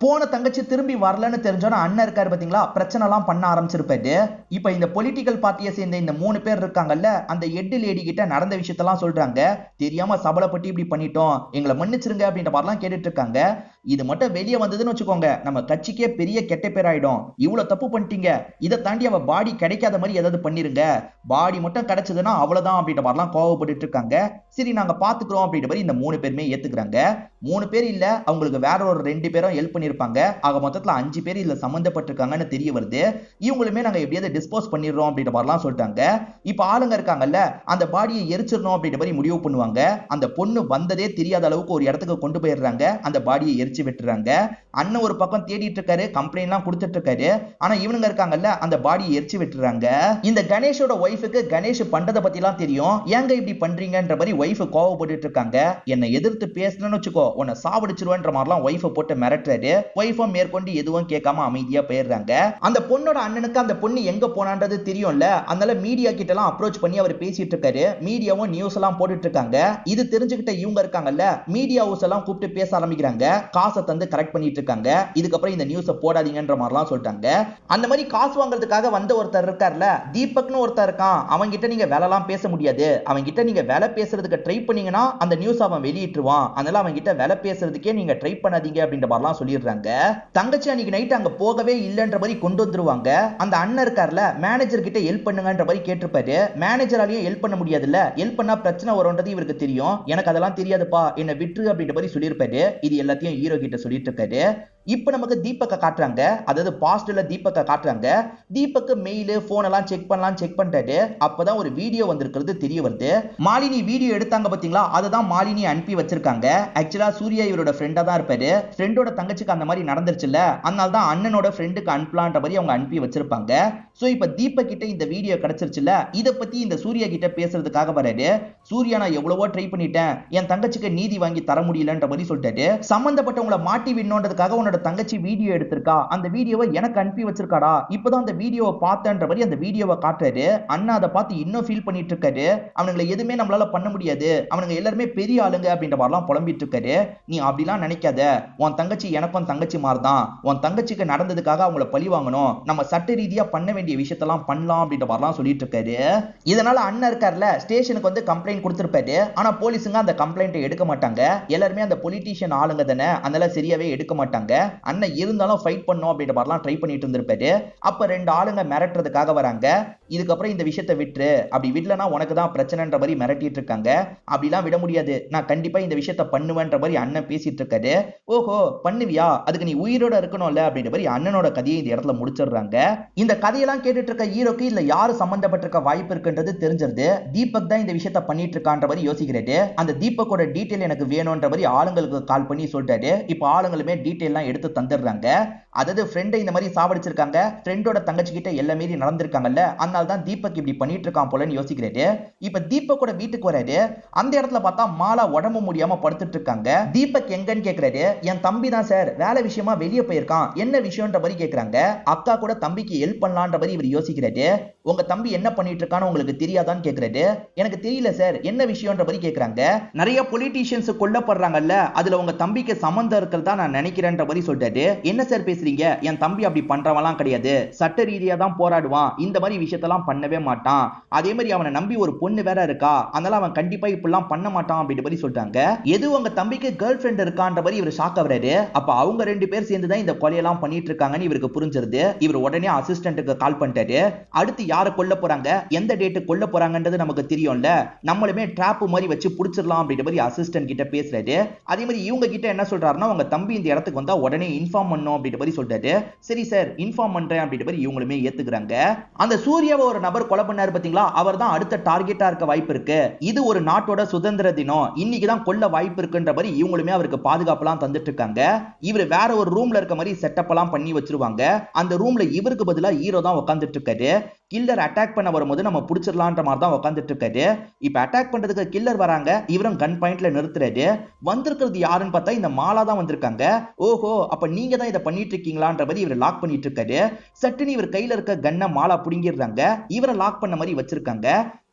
போன தங்கச்சி திரும்பி வரலன்னு தெரிஞ்சோன்னா அண்ணன் இருக்காரு பாத்தீங்களா, பிரச்சனை எல்லாம் பண்ண ஆரம்பிச்சிருப்பாரு. இப்ப இந்த பொலிட்டிக்கல் பார்ட்டியை சேர்ந்த இந்த 3 பேர் இருக்காங்கல்ல, அந்த எட்டு லேடி கிட்ட நடந்த விஷயத்தெல்லாம் சொல்றாங்க. தெரியாம சபலப்பட்டு இப்படி பண்ணிட்டோம், எங்களை மன்னிச்சிருங்க அப்படின்ற மாதிரிலாம் கேட்டுட்டு இருக்காங்க. இது மட்டும் வெளியே வந்ததுன்னு வச்சுக்கோங்க, நம்ம கட்சிக்கு ஃபேமிலிக்கே பெரிய கெட்ட பேர் ஆயிடும். இவ்வளவு தப்பு பண்ணிட்டீங்க, இதை தாண்டி அவ பாடி கிடைக்காத மாதிரி ஏதாவது பண்ணிருங்க, பாடி மட்டும் கிடைச்சதுன்னா அவ்வளவுதான் அப்படின்ற மாதிரிலாம் கோவப்பட்டு இருக்காங்க. சரி நாங்க பாத்துக்கிறோம் அப்படின்ற மாதிரி இந்த 3 பேருமே ஏத்துக்கிறாங்க. 3 பேர் இல்ல, அவங்களுக்கு வேற ஒரு 2 பேரும் ஹெல்ப் பண்ணிருப்பாங்க. ஆக மொத்தத்துல 5 பேர் இதுல சம்பந்தப்பட்டிருக்காங்கன்னு தெரிய வருது. இவங்களுமே நாங்க எப்படியாவது டிஸ்போஸ் பண்ணிடுறோம் அப்படின்ற மாதிரிலாம் சொல்லிட்டாங்க. இப்ப ஆளுங்க இருக்காங்கல்ல, அந்த பாடியை எரிச்சிடணும் அப்படின்ற மாதிரி முடிவு பண்ணுவாங்க. அந்த பொண்ணு வந்ததே தெரியாத அளவுக்கு ஒரு இடத்துக்கு கொண்டு போயிடுறாங்க. அந்த பாடியை எரிச்சு விட்டுறாங்க. அண்ணன் ஒரு பக்கம் தேடிட்டு இருக்காரு, கம்ப்ளைண்ட் எல்லாம் கொடுத்துட்டு இருக்காரு. ஆனா இவனுங்க இருக்காங்கல்ல, அந்த பாடியை எரிச்சு விட்டுறாங்க. இந்த கணேஷோட ஒய்ஃபுக்கு கணேஷ் பண்றத பத்தி எல்லாம் தெரியும். ஏங்க இப்படி பண்றீங்கன்ற மாதிரி ஒய்ஃப் கோவப்பட்டு இருக்காங்க. என்னை எதிர்த்து பேசணும்னு வச்சுக்கோ, உன்னை சாவடிச்சிருவேன்ற மாதிரிலாம் ஒய்ஃபை போட்டு மிரட்டுறாரு. ஒய்ஃபும் மேற்கொண்டு எதுவும் கேட்காம அமைதியா போயிடுறாங்க. அந்த பொண்ணோட அண்ணனுக்கு அந்த பொண்ணு எங்க போனான்றது தெரியும்ல, அதனால மீடியா கிட்ட எல்லாம் அப்ரோச் பண்ணி அவர் பேசிட்டு இருக்காரு. மீடியாவும் நியூஸ் எல்லாம் போட்டுட்டு இருக்காங்க. இது தெரிஞ்சுக்கிட்ட இவங்க இருக்காங்கல்ல, மீடியா ஹவுஸ் எல்லாம் கூப்பிட்டு பேச ஆரம்பிக்கிறாங்க. காசை தந்து கரெக்ட் பண்ணிட்டு இருக்காங்க. இதுக்கப்புறம் இந்த நியூஸை போடாதீங்கன்ற மாதிரிலாம் சொல்லிட்டாங்க. அந்த மாதிரி காசு வாங்குறதுக்காக வந்த ஒருத்தர் இருக்கார்ல, தீபக்னு ஒருத்தர் இருக்கான். அவங்க கிட்ட நீங்க வேலைலாம் பேச முடியாது. அவங்க கிட்ட நீங்க வேலை பேசுறதுக்கு ட்ரை பண்ணீங்கன்னா அந்த நியூஸ் அவன் வெளியிட்டுருவான். அதனால அவங்க கிட்ட வேலை பேசுறதுக்கே நீங்க ட்ரை பண்ணாதீங்க அப்படின்ற மாதிரிலாம் சொல்லிடுறாங்க. தங்கச்சி அன்னைக்கு நைட் அங்க போகவே இல்லைன்ற மாதிரி கொண்டு வந்துருவாங்க. அந்த அண்ணன் இருக்கார்ல, மேனேஜர் கிட்ட ஹெல்ப் பண்ணுங்கன்ற மாதிரி கேட்டிருப்பாரு. மேனேஜராலையும் ஹெல்ப் பண்ண முடியாதுல்ல, ஹெல்ப் பண்ணா பிரச்சனை வரும்ன்றது இவருக்கு தெரியும். எனக்கு அதெல்லாம் தெரியாதுப்பா, என்ன விட்டுரு அப்படின்ற மாதிரி சொல்லியிருப்பாரு. இது எல்லாத்தையும் ஹீரோ கிட்ட சொல்லிட்டு இருக்காரு. இப்ப நமக்கு தீபக்க காட்டுறாங்க, அதாவது பாஸ்ட்ல தீபக்க காட்டுறாங்க. தீபக்கு மெயில் போன் எல்லாம் செக் பண்ணிட்டாரு. அப்பதான் ஒரு வீடியோ வந்திருக்கிறது தெரிய வருது. மாலினி வீடியோ எடுத்தாங்க பாத்தீங்களா, அதுதான் மாலினி அனுப்பி வச்சிருக்காங்க. ஆக்சுவலா சூர்யா இவரோட ஃப்ரெண்டா தான் இருப்பாரு. ஃப்ரெண்டோட தங்கச்சிக்கு அந்த மாதிரி நடந்துருச்சுல்ல, அதனால தான் அண்ணனோட ஃப்ரெண்டுக்கு அனுப்பலான்ற மாதிரி அவங்க அனுப்பி வச்சிருப்பாங்க. சோ இப்ப தீபக் கிட்ட இந்த வீடியோ கிடைச்சிருச்சுல, இத பத்தி இந்த சூர்யா கிட்ட பேசுறதுக்காக வராரு. சூர்யா நான் எவ்வளவோ ட்ரை பண்ணிட்டேன், என் தங்கச்சிக்கு நீதி வாங்கி தர முடியலன்ற மாதிரி சொல்லிட்டாரு. சம்பந்தப்பட்டவங்களை மாட்டி விடணுன்றதுக்காக உன்னோட தங்கச்சி வீடியோ எடுத்திருக்கா, அந்த வீடியோவை எனக்கு அனுப்பி வச்சிருக்காடா, இப்பதான் அந்த வீடியோவை பார்த்தேன்ற மாதிரி அந்த வீடியோவை காட்டுறாரு. அண்ணா அதை பார்த்து இன்னும் ஃபீல் பண்ணிட்டு இருக்காரு. அவனுங்களை எதுவுமே நம்மளால பண்ண முடியாது, அவனுங்க எல்லாருமே பெரிய ஆளுங்க அப்படின்ற மாதிரிலாம் புலம்பிட்டு இருக்காரு. நீ அப்படிலாம் நினைக்காத, உன் தங்கச்சி எனக்கும் தங்கச்சி மாதிரிதான். உன் தங்கச்சிக்கு நடந்ததுக்காக அவங்கள பழி வாங்கணும், நம்ம சட்ட ரீதியா பண்ண வேண்டிய விஷயத்தெல்லாம் பண்ணலாம் அப்படின்ற மாதிரிலாம் சொல்லிட்டு இருக்காரு. இதனால அண்ணன் இருக்கார்ல, ஸ்டேஷனுக்கு வந்து கம்ப்ளைண்ட் கொடுத்திருப்பாரு. ஆனா போலீஸுங்க அந்த கம்ப்ளைண்ட் எடுக்க மாட்டாங்க. எல்லாருமே அந்த பொலிட்டீஷியன் ஆளுங்க தானே, அதனால சரியாவே எடுக்க மாட்டாங்க. அண்ணன் இருந்தாலும் ஃபைட் பண்ணும் அப்படின்ற மாதிரிலாம் ட்ரை பண்ணிட்டு இருந்திருப்பாரு. அப்ப 2 ஆளுங்க மிரட்டுறதுக்காக வராங்க. இதுக்கப்புறம் இந்த விஷயத்தை விட்டுரு, அப்படி விடலனா உனக்கு தான் பிரச்சனைன்ற மாதிரி மிரட்டிட்டு இருக்காங்க. அப்படிலாம் விட முடியாது, நான் கண்டிப்பா இந்த விஷயத்தை பண்ணுவேன்ற மாதிரி அண்ணன் பேசிட்டு இருக்காரு. ஓஹோ பண்ணுவியா, அதுக்கு நீ உயிரோட இருக்கணும்ல அப்படின்ற மாதிரி அண்ணனோட கதையை இந்த இடத்துல முடிச்சிடுறாங்க. இந்த கதையெல்லாம் கேட்டுட்டு இருக்க ஹீரோக்கு இல்ல யாரு சம்பந்தப்பட்டிருக்க வாய்ப்பு இருக்குன்றது தெரிஞ்சிருது. தீபக் தான் இந்த விஷயத்தை பண்ணிட்டு இருக்கான்ற மாதிரி யோசிக்கிறாரு. அந்த தீபக்கோட டீடைல் எனக்கு வேணும்ன்ற மாதிரி ஆளுங்களுக்கு கால் பண்ணி சொல்லிட்டாரு. இப்போ ஆளுங்களுமே டீடைல்லாம் எடுத்து தந்துடுறாங்க. அதாவது ஃப்ரெண்டை இந்த மாதிரி சாவடிச்சிருக்காங்க, ஃப்ரெண்டோட தங்கச்சி கிட்ட எல்லா மீறி நடந்திருக்காங்கல்ல, அதனால தான் தீபக் இப்படி பண்ணிட்டு இருக்கான் போலன்னு யோசிக்கிறாரு. இப்ப தீபக்கோட வீட்டுக்கு வராரு. அந்த இடத்துல பார்த்தா மாலா உடம்பு முடியாம படுத்துட்டு இருக்காங்க. தீபக் எங்கன்னு கேக்குறாரு. என் தம்பி தான் சார், வேலை விஷயமா வெளியே போயிருக்கான், என்ன விஷயம்ன்ற மாதிரி கேக்குறாங்க. அக்கா கூட தம்பிக்கு ஹெல்ப் பண்ணலான்ற மாதிரி இவர் யோசிக்கிறாரு. உங்க தம்பி என்ன பண்ணிட்டு இருக்கான்னு உங்களுக்கு தெரியாதான்னு கேக்குறாரு. எனக்கு தெரியல சார், என்ன விஷயம்ன்ற மாதிரி கேக்குறாங்க. நிறைய பொலிட்டீஷியன்ஸ் கொல்லப்படுறாங்கல்ல, அதுல உங்க தம்பிக்கு சம்பந்தம் இருக்கிறதா நான் நினைக்கிறேன்ற மாதிரி சொல்லிட்டாரு. என்ன சார் பேசுறீங்க, என் தம்பி அப்படி பண்றவெல்லாம் கிடையாது, சட்ட ரீதியா தான் போராடுவான், இந்த மாதிரி விஷயத்தெல்லாம் பண்ணவே மாட்டான். அதே மாதிரி அவனை நம்பி ஒரு பொண்ணு வேற இருக்கா, அதனால அவன் கண்டிப்பா இப்படிலாம் பண்ண மாட்டான் அப்படின்ற மாதிரி சொல்லிட்டாங்க. எது உங்க தம்பிக்கு கேர்ள் ஃப்ரெண்ட் இருக்கான்ற மாதிரி இவர் ஷாக் ஆகுறாரு. அப்ப அவங்க 2 பேர் சேர்ந்து தான் இந்த கொலையெல்லாம் பண்ணிட்டு இருக்காங்கன்னு இவருக்கு புரிஞ்சிருது. இவர் உடனே அசிஸ்டன்ட்டுக்கு கால் பண்ணிட்டாரு. அடுத்து யாரை கொல்ல போறாங்க, எந்த டேட்டு கொல்ல போறாங்கன்றது நமக்கு தெரியும்ல, நம்மளுமே ட்ராப் மாதிரி வச்சு புடிச்சிடலாம் அப்படின்ற மாதிரி அசிஸ்டன்ட் கிட்ட பேசுறாரு. அதே மாதிரி இவங்க கிட்ட என்ன சொல்றாருன்னா, உங்க தம்பி இந்த இடத்துக்கு வந்தா உடனே இன்ஃபார்ம் பண்ணும் அப்படின்ற மாதிரி சொல்லிட்டாரு. சரி சார் இன்ஃபார்ம் பண்றேன் அப்படின்ற மாதிரி இவங்களுமே ஏத்துக்கிறாங்க. அந்த சூர்யாவை ஒரு நபர் கொலை பண்ணாரு பாத்தீங்களா, அவர் தான் அடுத்த டார்கெட்டா இருக்க வாய்ப்பு இருக்கு. இது ஒரு நாட்டோட சுதந்திர தினம், இன்னைக்கு தான் கொல்ல வாய்ப்பு இருக்குன்ற மாதிரி இவங்களுமே அவருக்கு பாதுகாப்புலாம் தந்துட்டு இருக்காங்க. இவர் வேற ஒரு ரூம்ல இருக்க மாதிரி செட்டப் எல்லாம் பண்ணி வச்சிருவாங்க. அந்த ரூம்ல இவருக்கு பதிலா ஹீரோ தான் உட்கார்ந்துட்டு இருக்காரு. கில்லர் அட்டாக் பண்ண வரும்போது நம்ம புடிச்சிடலான்ற மாதிரி தான் உட்கார்ந்துட்டு இருக்காரு. இப்ப அட்டாக் பண்றதுக்கு கில்லர் வராங்க, இவரும் கன் பாயிண்ட்ல நிறுத்துறாரு. வந்திருக்கிறது யாருன்னு பார்த்தா இந்த மாலா தான் வந்திருக்காங்க. ஓஹோ அப்ப நீங்க தான் இதை பண்ணிட்டு இருக்கீங்களான்ற மாதிரி இவர் லாக் பண்ணிட்டு இருக்காரு. சட்டுன்னு இவர் கையில இருக்க கன்னை மாலா புடுங்கிடுறாங்க. இவரை லாக் பண்ண மாதிரி வச்சிருக்காங்க.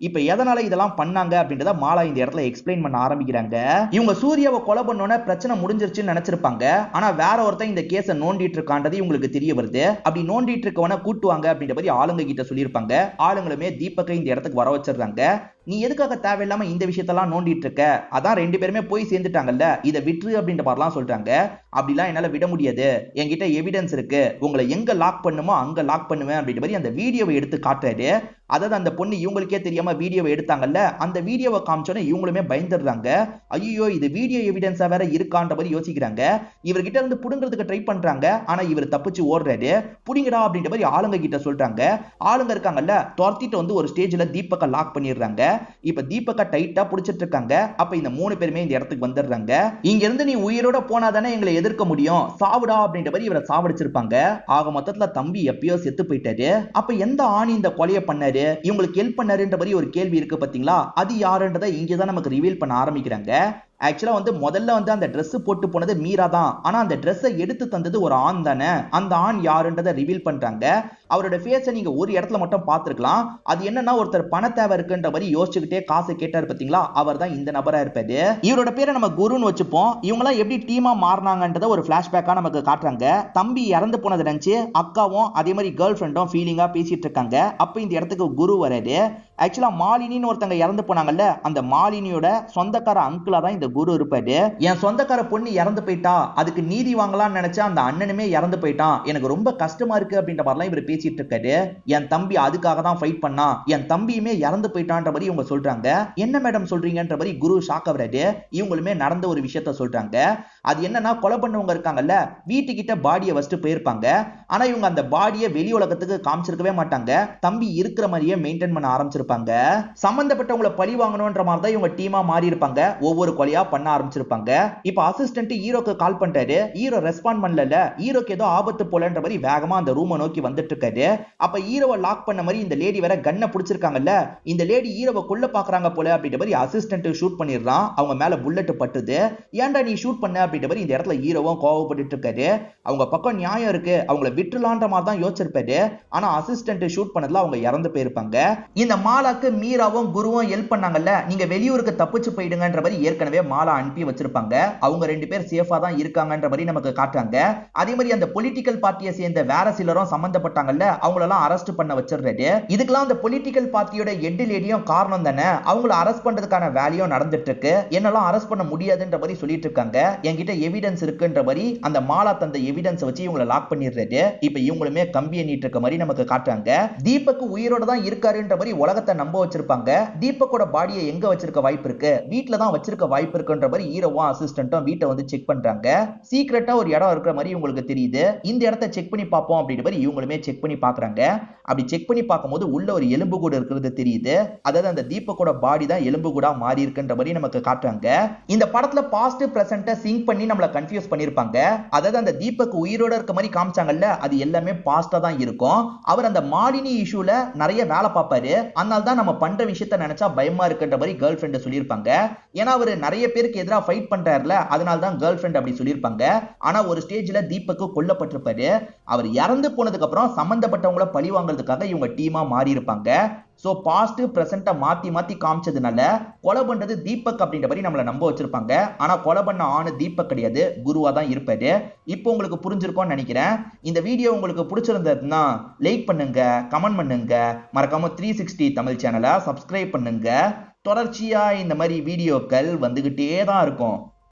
இப்ப எதனால இதெல்லாம் பண்ணாங்க அப்படின்றத மாலா இந்த இடத்துல எக்ஸ்பிளைன் பண்ண ஆரம்பிக்கிறாங்க. இவங்க சூர்யாவை கொலை பண்ணோன்னே பிரச்சனை முடிஞ்சிருச்சுன்னு நினைச்சிருப்பாங்க. ஆனா வேற ஒருத்தன் இந்த கேஸை நோண்டிட்டு இருக்கான்றது இவங்களுக்கு தெரிய வருது. அப்படி நோண்டிட்டு இருக்கவன கூட்டுவாங்க அப்படின்ற மாதிரி ஆளுங்க கிட்ட சொல்லியிருப்பாங்க. ஆளுங்களுமே தீபக்கை இந்த இடத்துக்கு வர வச்சிடுறாங்க. நீ எதுக்காக தேவையில்லாம இந்த விஷயத்தெல்லாம் நோண்டிட்டு இருக்க, அதான் ரெண்டு பேருமே போய் சேர்ந்துட்டாங்கல்ல, இதை விட்டுரு அப்படின்ற மாதிரிலாம் சொல்றாங்க. அப்படிலாம் என்னால விட முடியாது, என்கிட்ட எவிடன்ஸ் இருக்கு, உங்களை எங்க லாக் பண்ணுமோ அங்க லாக் பண்ணுவேன் அப்படின்ற மாதிரி அந்த வீடியோவை எடுத்து காட்டுறாரு. அதாவது அந்த பொண்ணு இவங்களுக்கே தெரியாம வீடியோவை எடுத்தாங்கல்ல, அந்த வீடியோவை காமிச்சோன்னே இவங்களுமே பயந்துடுறாங்க. ஐயோ இது வீடியோ எவிடன்ஸா வேற இருக்கான்ற மாதிரி யோசிக்கிறாங்க. இவர்கிட்ட இருந்து புடுங்கிறதுக்கு ட்ரை பண்றாங்க, ஆனா இவர் தப்பிச்சு ஓடுறாரு. புடிங்கடா அப்படின்ற மாதிரி ஆளுங்க கிட்ட சொல்றாங்க. ஆளுங்க இருக்காங்கல்ல, துரத்திட்டு வந்து ஒரு ஸ்டேஜ்ல தீபக்கை லாக் பண்ணிடுறாங்க. இப்ப தீபக்கை டைட்டா புடிச்சிட்டு இருக்காங்க. அப்ப இந்த 3 பேருமே இந்த இடத்துக்கு வந்துடுறாங்க. இங்க இருந்து நீ உயிரோட போனாதானே எங்களை எதிர்க்க முடியும், சாவுடா அப்படின்ற மாதிரி இவரை சாவடிச்சிருப்பாங்க. ஆக மொத்தத்துல தம்பி எப்பயோ செத்து போயிட்டாரு. அப்ப எந்த ஆணி இந்த கொலையை பண்ணாரு, இவங்களுக்கு ஹெல்ப் பண்ணாருன்ற மாதிரி ஒரு கேள்வி இருக்கு பாத்தீங்களா, அது யாருன்றதை இங்கதான் நமக்கு ரிவீல் பண்ண ஆரம்பிக்கிறாங்க. ஆக்சுவலா வந்து முதல்ல வந்து அந்த Dress போட்டு போனது மீரா தான். ஆனா அந்த Dress எடுத்து தந்தது ஒரு ஆண் தானே. அந்த ஆண் யாருன்றதை ரிவீல் பண்றாங்க. அவரோட ஃபேஸை நீங்க ஒரு இடத்துல மட்டும் பார்த்திருக்கலாம். அது என்னன்னா ஒருத்தர் பண தேவை இருக்குன்ற மாதிரி யோசிச்சுக்கிட்டே காசு கேட்டாரு பாத்தீங்களா, அவர் தான் இந்த நபரா இருப்பாரு. இவரோட பேரை நம்ம குருன்னு வச்சுப்போம். இவங்களாம் எப்படி டீமா மாறினாங்கன்றத ஒரு பிளாஷ்பேக்கா நமக்கு காட்டுறாங்க. தம்பி இறந்து போனதை நினைச்சு அக்காவும் அதே மாதிரி கேர்ள் ஃப்ரெண்டும் ஃபீலிங்கா பேசிட்டு இருக்காங்க. அப்ப இந்த இடத்துக்கு குரு வராரு. ஆக்சுவலா மாலினின்னு ஒருத்தங்க இறந்து போனாங்கல்ல, அந்த மாலினியோட சொந்தக்கார அங்கிளா தான் இந்த குரு இருப்பாரு. என் சொந்தக்கார பொண்ணு இறந்து போயிட்டா, அதுக்கு நீதி வாங்கலாம்னு நினைச்சா அந்த அண்ணனுமே இறந்து போயிட்டான், எனக்கு ரொம்ப கஷ்டமா இருக்கு அப்படின்ற மாதிரிலாம் இவர் பேசிட்டு இருக்காரு. என் தம்பி அதுக்காக தான் ஃபைட் பண்ணா, என் தம்பியுமே இறந்து போயிட்டான்ற மாதிரி இவங்க சொல்றாங்க. என்ன மேடம் சொல்றீங்கன்ற மாதிரி குரு ஷாக் ஆகுறாரு. இவங்களுமே நடந்த ஒரு விஷயத்த சொல்றாங்க. அது என்னன்னா கொலை பண்ணவங்க இருக்காங்கல்ல, வீட்டுக்கிட்ட பாடியை வச்சுட்டு போயிருப்பாங்க. ஆனா இவங்க அந்த பாடியை வெளி உலகத்துக்கு காமிச்சிருக்கவே மாட்டாங்க. தம்பி இருக்கிற மாதிரியே மெயின்டைன் பண்ண ஆரம்பிச்சிருப்பாங்க. சம்பந்தப்பட்டவங்களை பழி வாங்கணும்ன்ற மாதிரி தான் இவங்க டீமா மாறி இருப்பாங்க. ஒவ்வொரு கொலையா பண்ண ஆரம்பிச்சிருப்பாங்க. இப்ப அசிஸ்டன்ட் ஹீரோக்கு கால் பண்றாரு. ஹீரோ ரெஸ்பாண்ட் பண்ணல. ஹீரோக்கு ஏதோ ஆபத்து போலன்ற மாதிரி வேகமா அந்த ரூமை நோக்கி வந்துட்டு இருக்காரு. அப்ப ஹீரோவை லாக் பண்ண மாதிரி இந்த லேடி வேற கன்னை பிடிச்சிருக்காங்கல்ல, இந்த லேடி ஹீரோவை கொல்ல பாக்குறாங்க போல அப்படின்ற மாதிரி அசிஸ்டன்ட் ஷூட் பண்ணிடுறான். அவங்க மேல புல்லட் பட்டுது. ஏன்டா நீ ஷூட் பண்ண அப்படின்ற மாதிரி இந்த இடத்துல ஹீரோவும் கோவப்பட்டு இருக்காரு. அவங்க பக்கம் நியாயம் இருக்கு, அவங்கள விட்டுலான்ற மாதிரி தான் யோசிச்சிருப்பாரு. ஆனா அசிஸ்டன்ட் ஷூட் பண்ணதுல அவங்க இறந்து போயிருப்பாங்க. இந்த மாலாக்கு மீராவும் குருவும் ஹெல்ப் பண்ணாங்கல்ல, நீங்க வெளியூருக்கு தப்பிச்சு போயிடுங்கன்ற மாதிரி ஏற்கனவே மாலா அனுப்பி வச்சிருப்பாங்க. அவங்க ரெண்டு பேர் சேஃபா தான் இருக்காங்கன்ற மாதிரி நமக்கு காட்டுறாங்க. அதே மாதிரி அந்த பொலிட்டிக்கல் பார்ட்டியை சேர்ந்த வேற சிலரும் சம்பந்தப்பட்டாங்கல்ல, அவங்களெல்லாம் அரெஸ்ட் பண்ண வச்சிருக்காரு. இதுக்கெல்லாம் அந்த பொலிட்டிக்கல் பார்ட்டியோட ஹெட் லேடியும் காரணம் தானே. அவங்கள அரெஸ்ட் பண்றதுக்கான வேலையும் நடந்துட்டு இருக்கு. என்னெல்லாம் அரெஸ்ட் பண்ண முடியாதுன்ற மாதிரி சொல்லிட்டு இருக்காங்க. என்கிட்ட எவிடன்ஸ் இருக்குன்ற மாதிரி அந்த மாலா தந்த எவிடன்ஸ் வச்சு இவங்களை லாக் பண்ணிடுறாரு. இப்ப இவங்களுமே கம்பி எண்ணிட்டு இருக்க மாதிரி நமக்கு காட்டுறாங்க. தீபக் உயிரோட தான் இருக்காருன்ற மாதிரி உலகத்தை நம்ப வச்சிருப்பாங்க. தீபக்கோட பாடியை எங்க வச்சிருக்க வாய்ப்பு இருக்கு, வீட்ல தான் வச்சிருக்க வாய்ப்பு இருக்குன்ற மாதிரி ஹீரோவும் அசிஸ்டன்ட்டும் வீட்டை வந்து செக் பண்றாங்க. சீக்ரெட்டா ஒரு இடம் இருக்கிற மாதிரி உங்களுக்கு தெரியுது. இந்த இடத்தை செக் பண்ணி பார்ப்போம் அப்படின்ற மாதிரி இவங்களுமே செக் பண்ணி பாக்குறாங்க. அப்படி செக் பண்ணி பார்க்கும்போது உள்ள ஒரு எலும்பு கூடு இருக்கிறது தெரியுது. அதாவது அந்த தீபக்கோட பாடி தான் எலும்பு கூடா மாறி இருக்குன்ற மாதிரி நமக்கு காட்டுறாங்க. இந்த படத்துல பாஸ்ட் பிரசன்ட்ட சிங்க் பண்ணி நம்மள கன்ஃபியூஸ் பண்ணிருப்பாங்க. அதாவது அந்த தீபக் உயிரோட இருக்க மாதிரி காமிச்சாங்கல்ல, அது எல்லாமே பாஸ்டா தான் இருக்கும். அவர் அந்த மாலினி இஷ்யூல நிறைய வேலை பார்ப்பாரு. அதனால தான் நம்ம பண்ற விஷயத்த நினைச்சா பயமா இருக்குன்ற மாதிரி கேர்ள் ஃப்ரெண்ட் சொல்லியிருப்பாங்க. ஏன்னா அவர் நிறைய பேருக்கு எதிராக ஃபைட் பண்றாருல, அதனால தான் கேர்ள் ஃப்ரெண்ட் அப்படி சொல்லியிருப்பாங்க. ஆனா ஒரு ஸ்டேஜ்ல தீபக் கொல்லப்பட்டிருப்பாரு. அவர் இறந்து போனதுக்கு அப்புறம் சம்பந்தப்பட்டவங்கள பழி வாங்குறதுக்காக இவங்க டீமா மாறி இருப்பாங்க. சோ பாஸ்ட் பிரசன்ட்ட மாத்தி மாத்தி காமிச்சதுனால கொலை பண்றது தீபக் அப்படின்ற மாதிரி நம்மள நம்ப வச்சிருப்பாங்க. ஆனா கொலை பண்ண ஆணு தீபக் கிடையாது, குருவா தான் இருப்பாரு. இப்போ உங்களுக்கு புரிஞ்சிருக்கும்னு நினைக்கிறேன். இந்த வீடியோ உங்களுக்கு பிடிச்சிருந்ததுன்னா லைக் பண்ணுங்க, கமெண்ட் பண்ணுங்க, மறக்காம 360 தமிழ் சேனலை சப்ஸ்கிரைப் பண்ணுங்க. தொடர்ச்சியா இந்த மாதிரி வீடியோக்கள் வந்துகிட்டே தான் இருக்கும்.